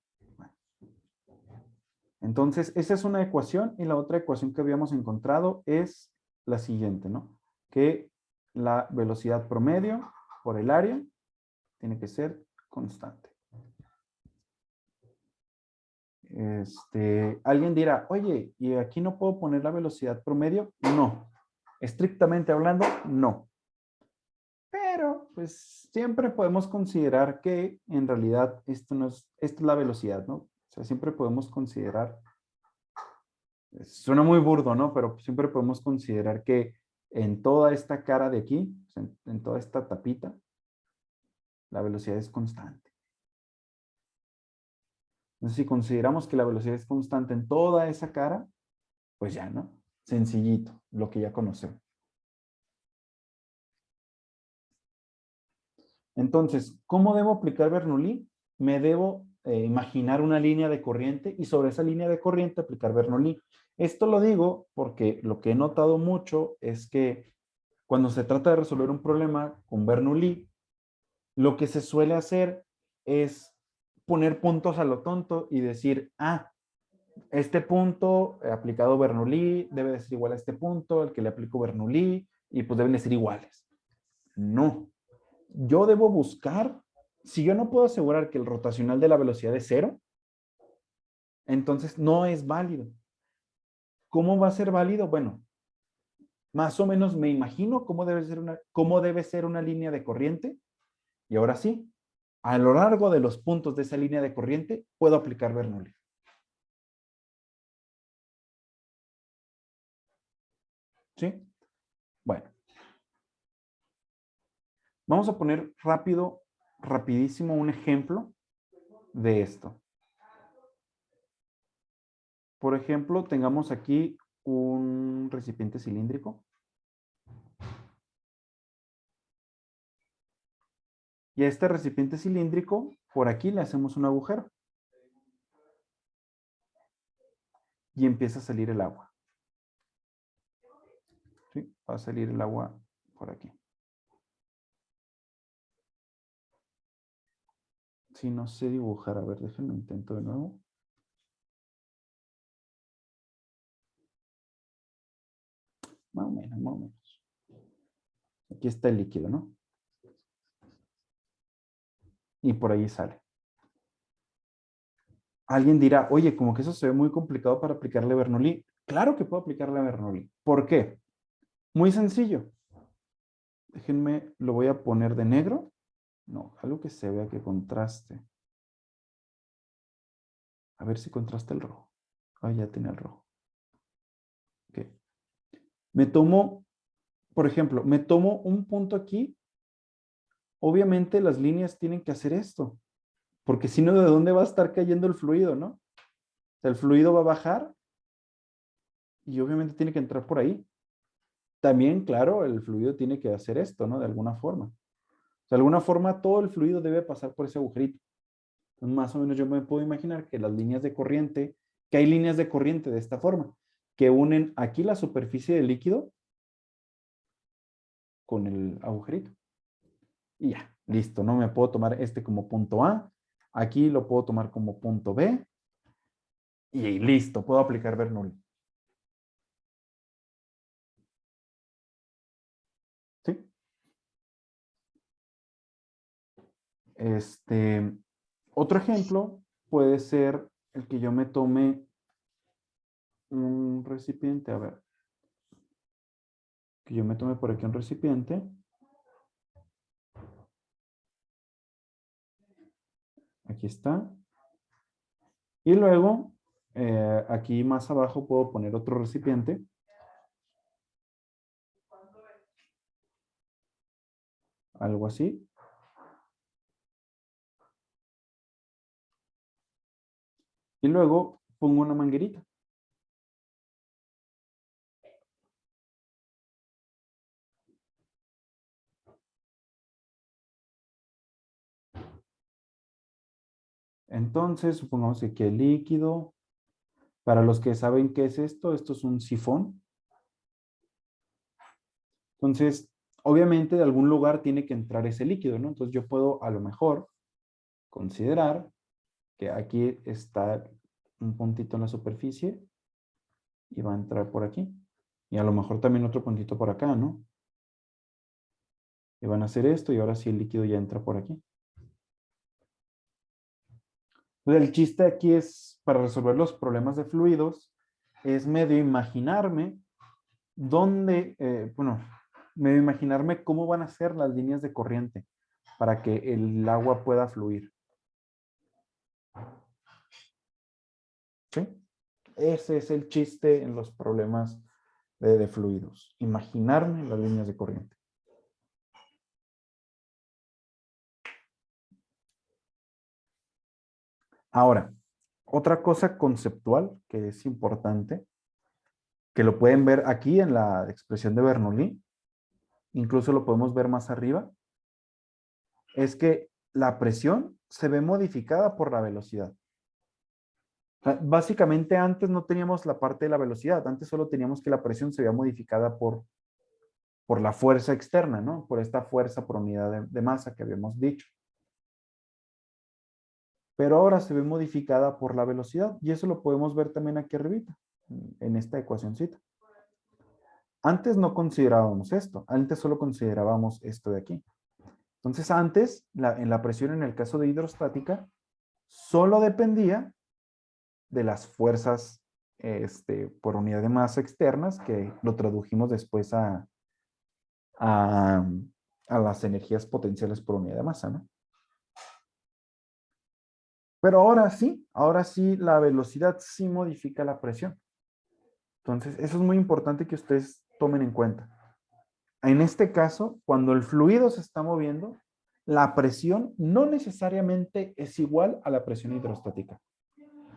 [SPEAKER 1] Entonces, esa es una ecuación y la otra ecuación que habíamos encontrado es la siguiente, ¿no? Que la velocidad promedio por el área tiene que ser constante. Alguien dirá, oye, ¿y aquí no puedo poner la velocidad promedio? No. Estrictamente hablando, no. Pero, pues, siempre podemos considerar que en realidad esto es la velocidad, ¿no? O sea, siempre podemos considerar, suena muy burdo, ¿no? Pero siempre podemos considerar que en toda esta cara de aquí, o sea, en toda esta tapita, la velocidad es constante. Entonces, si consideramos que la velocidad es constante en toda esa cara, pues ya, ¿no? Sencillito, lo que ya conocemos. Entonces, ¿cómo debo aplicar Bernoulli? Me debo imaginar una línea de corriente y sobre esa línea de corriente aplicar Bernoulli. Esto lo digo porque lo que he notado mucho es que cuando se trata de resolver un problema con Bernoulli, lo que se suele hacer es poner puntos a lo tonto y decir, ah, este punto aplicado Bernoulli debe de ser igual a este punto, al que le aplico Bernoulli, y pues deben de ser iguales. No. Yo debo buscar, si yo no puedo asegurar que el rotacional de la velocidad es cero, entonces no es válido. ¿Cómo va a ser válido? Bueno, más o menos me imagino cómo debe ser una línea de corriente. Y ahora sí, a lo largo de los puntos de esa línea de corriente, puedo aplicar Bernoulli. ¿Sí? Bueno, vamos a poner rapidísimo un ejemplo de esto. Por ejemplo, tengamos aquí un recipiente cilíndrico. Y a este recipiente cilíndrico, por aquí le hacemos un agujero. Y empieza a salir el agua. ¿Sí? Va a salir el agua por aquí. Si no sé dibujar, a ver, déjenme intento de nuevo. Más o menos, más o menos. Aquí está el líquido, ¿no? Y por ahí sale. Alguien dirá, oye, como que eso se ve muy complicado para aplicarle Bernoulli. Claro que puedo aplicarle a Bernoulli. ¿Por qué? Muy sencillo. Déjenme, lo voy a poner de negro. No, algo que se vea que contraste. A ver si contrasta el rojo. Ah, ya tiene el rojo. Ok. Me tomo, por ejemplo, me tomo un punto aquí. Obviamente las líneas tienen que hacer esto. Porque si no, ¿de dónde va a estar cayendo el fluido, no? O sea, el fluido va a bajar y obviamente tiene que entrar por ahí. También, claro, el fluido tiene que hacer esto, ¿no? De alguna forma. De alguna forma, todo el fluido debe pasar por ese agujerito. Entonces, más o menos yo me puedo imaginar que las líneas de corriente, que hay líneas de corriente de esta forma, que unen aquí la superficie del líquido con el agujerito. Y ya, listo, ¿no? Me puedo tomar este como punto A, aquí lo puedo tomar como punto B, y listo, puedo aplicar Bernoulli. ¿Sí? Otro ejemplo puede ser el que yo me tome un recipiente, a ver, que yo me tome por aquí un recipiente. Aquí está. Y luego, aquí más abajo puedo poner otro recipiente. algo así. Y luego pongo una manguerita. Entonces, supongamos que aquí hay líquido. Para los que saben qué es esto es un sifón. Entonces, obviamente de algún lugar tiene que entrar ese líquido, ¿no? Entonces yo puedo a lo mejor considerar que aquí está un puntito en la superficie y va a entrar por aquí. Y a lo mejor también otro puntito por acá, ¿no? Y van a hacer esto y ahora sí el líquido ya entra por aquí. Entonces, el chiste aquí es, para resolver los problemas de fluidos, es medio imaginarme dónde, bueno, medio imaginarme cómo van a ser las líneas de corriente para que el agua pueda fluir. ¿Sí? Ese es el chiste en los problemas de fluidos. Imaginarme las líneas de corriente. Ahora, otra cosa conceptual que es importante, que lo pueden ver aquí en la expresión de Bernoulli, incluso lo podemos ver más arriba, es que la presión se ve modificada por la velocidad. O sea, básicamente antes no teníamos la parte de la velocidad, antes solo teníamos que la presión se veía modificada por la fuerza externa, ¿no? Por esta fuerza por unidad de masa que habíamos dicho. Pero ahora se ve modificada por la velocidad y eso lo podemos ver también aquí arribita, en esta ecuacioncita. Antes no considerábamos esto, antes solo considerábamos esto de aquí. Entonces antes, en la presión en el caso de hidrostática, solo dependía de las fuerzas por unidad de masa externas, que lo tradujimos después a, a las energías potenciales por unidad de masa, ¿no? Pero ahora sí la velocidad sí modifica la presión. Entonces, eso es muy importante que ustedes tomen en cuenta. En este caso, cuando el fluido se está moviendo, la presión no necesariamente es igual a la presión hidrostática.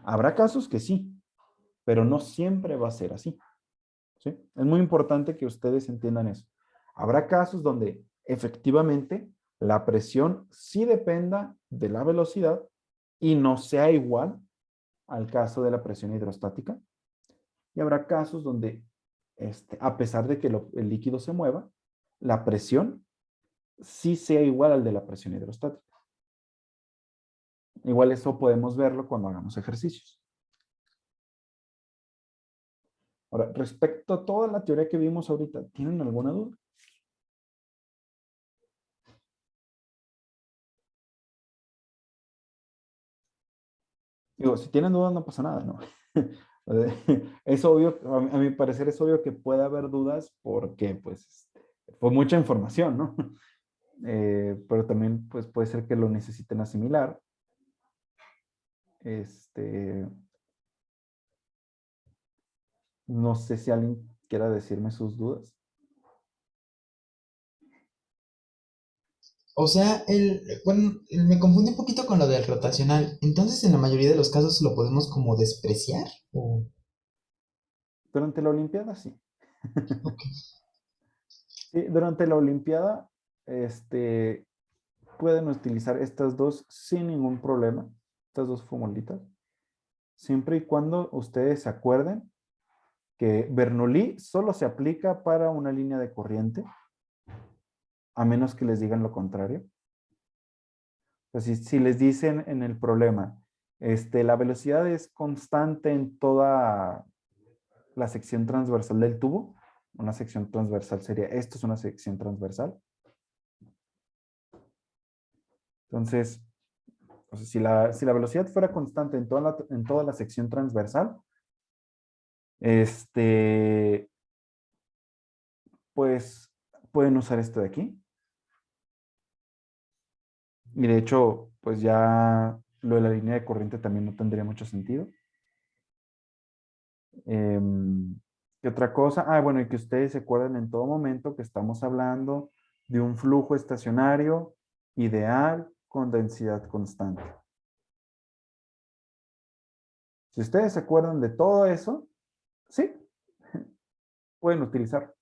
[SPEAKER 1] Habrá casos que sí, pero no siempre va a ser así. ¿Sí? Es muy importante que ustedes entiendan eso. Habrá casos donde efectivamente la presión sí dependa de la velocidad y no sea igual al caso de la presión hidrostática. Y habrá casos donde, a pesar de que el líquido se mueva, la presión sí sea igual al de la presión hidrostática. Igual eso podemos verlo cuando hagamos ejercicios. Ahora, respecto a toda la teoría que vimos ahorita, ¿tienen alguna duda? Digo, si tienen dudas no pasa nada, ¿no? Es obvio, a mi parecer es obvio que puede haber dudas porque pues fue mucha información, ¿no? Pero también pues puede ser que lo necesiten asimilar. No sé si alguien quiera decirme sus dudas.
[SPEAKER 2] O sea, bueno, me confundí un poquito con lo del rotacional. Entonces, en la mayoría de los casos lo podemos como despreciar. ¿O?
[SPEAKER 1] Durante la Olimpiada, sí.
[SPEAKER 2] Ok.
[SPEAKER 1] Sí, durante la Olimpiada, pueden utilizar estas dos sin ningún problema, estas dos formulitas, siempre y cuando ustedes se acuerden que Bernoulli solo se aplica para una línea de corriente, a menos que les digan lo contrario. O sea, si les dicen en el problema, la velocidad es constante en toda la sección transversal del tubo, una sección transversal sería, esto es una sección transversal. Entonces, o sea, si la velocidad fuera constante en toda la sección transversal, pues pueden usar esto de aquí. Y de hecho, pues ya lo de la línea de corriente también no tendría mucho sentido. ¿Qué otra cosa? Ah, bueno, y que ustedes se acuerden en todo momento que estamos hablando de un flujo estacionario ideal con densidad constante. Si ustedes se acuerdan de todo eso, sí, pueden utilizarlo.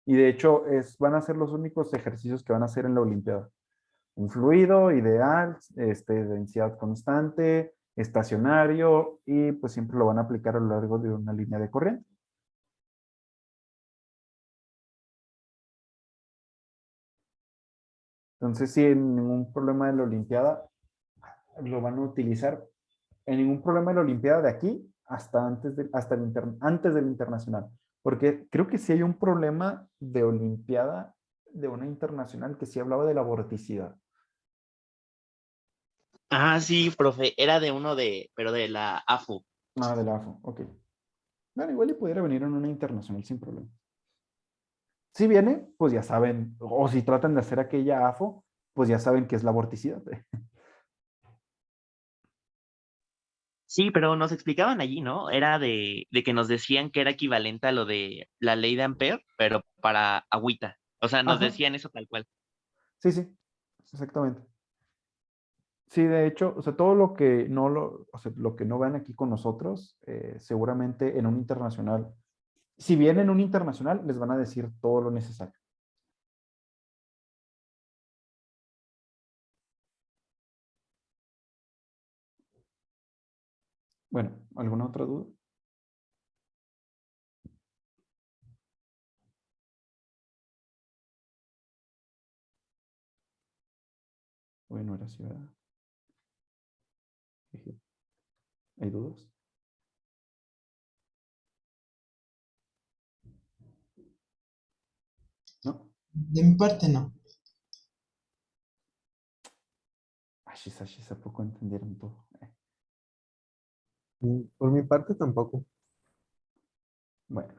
[SPEAKER 1] Y de hecho, van a ser los únicos ejercicios que van a hacer en la Olimpiada. Un fluido ideal, densidad constante, estacionario, y pues siempre lo van a aplicar a lo largo de una línea de corriente. Entonces, si en ningún problema de la Olimpiada lo van a utilizar, en ningún problema de la Olimpiada de aquí hasta antes del internacional. Porque creo que sí hay un problema de Olimpiada de una internacional que sí hablaba de la vorticidad.
[SPEAKER 3] Ah, sí, profe, era de uno pero de la AFU.
[SPEAKER 1] Ah, de la AFO, ok. Bueno, igual le pudiera venir en una internacional sin problema. Si viene, pues ya saben, o si tratan de hacer aquella AFO, pues ya saben que es la vorticidad.
[SPEAKER 3] Sí, pero nos explicaban allí, ¿no? Era de que nos decían que era equivalente a lo de la ley de Ampere, pero para agüita. O sea, nos
[SPEAKER 1] Ajá,
[SPEAKER 3] decían eso tal cual.
[SPEAKER 1] sí, sí, exactamente. Sí, de hecho, o sea, todo lo que o sea, lo que no vean aquí con nosotros, seguramente en un internacional, si vienen en un internacional, les van a decir todo lo necesario. Bueno, ¿alguna otra duda? Bueno, ahora sí, ¿verdad? ¿Hay dudas? ¿No?
[SPEAKER 2] De mi parte, no.
[SPEAKER 1] Ashis, ¿a poco entendieron todo?
[SPEAKER 4] Por mi parte tampoco.
[SPEAKER 1] Bueno,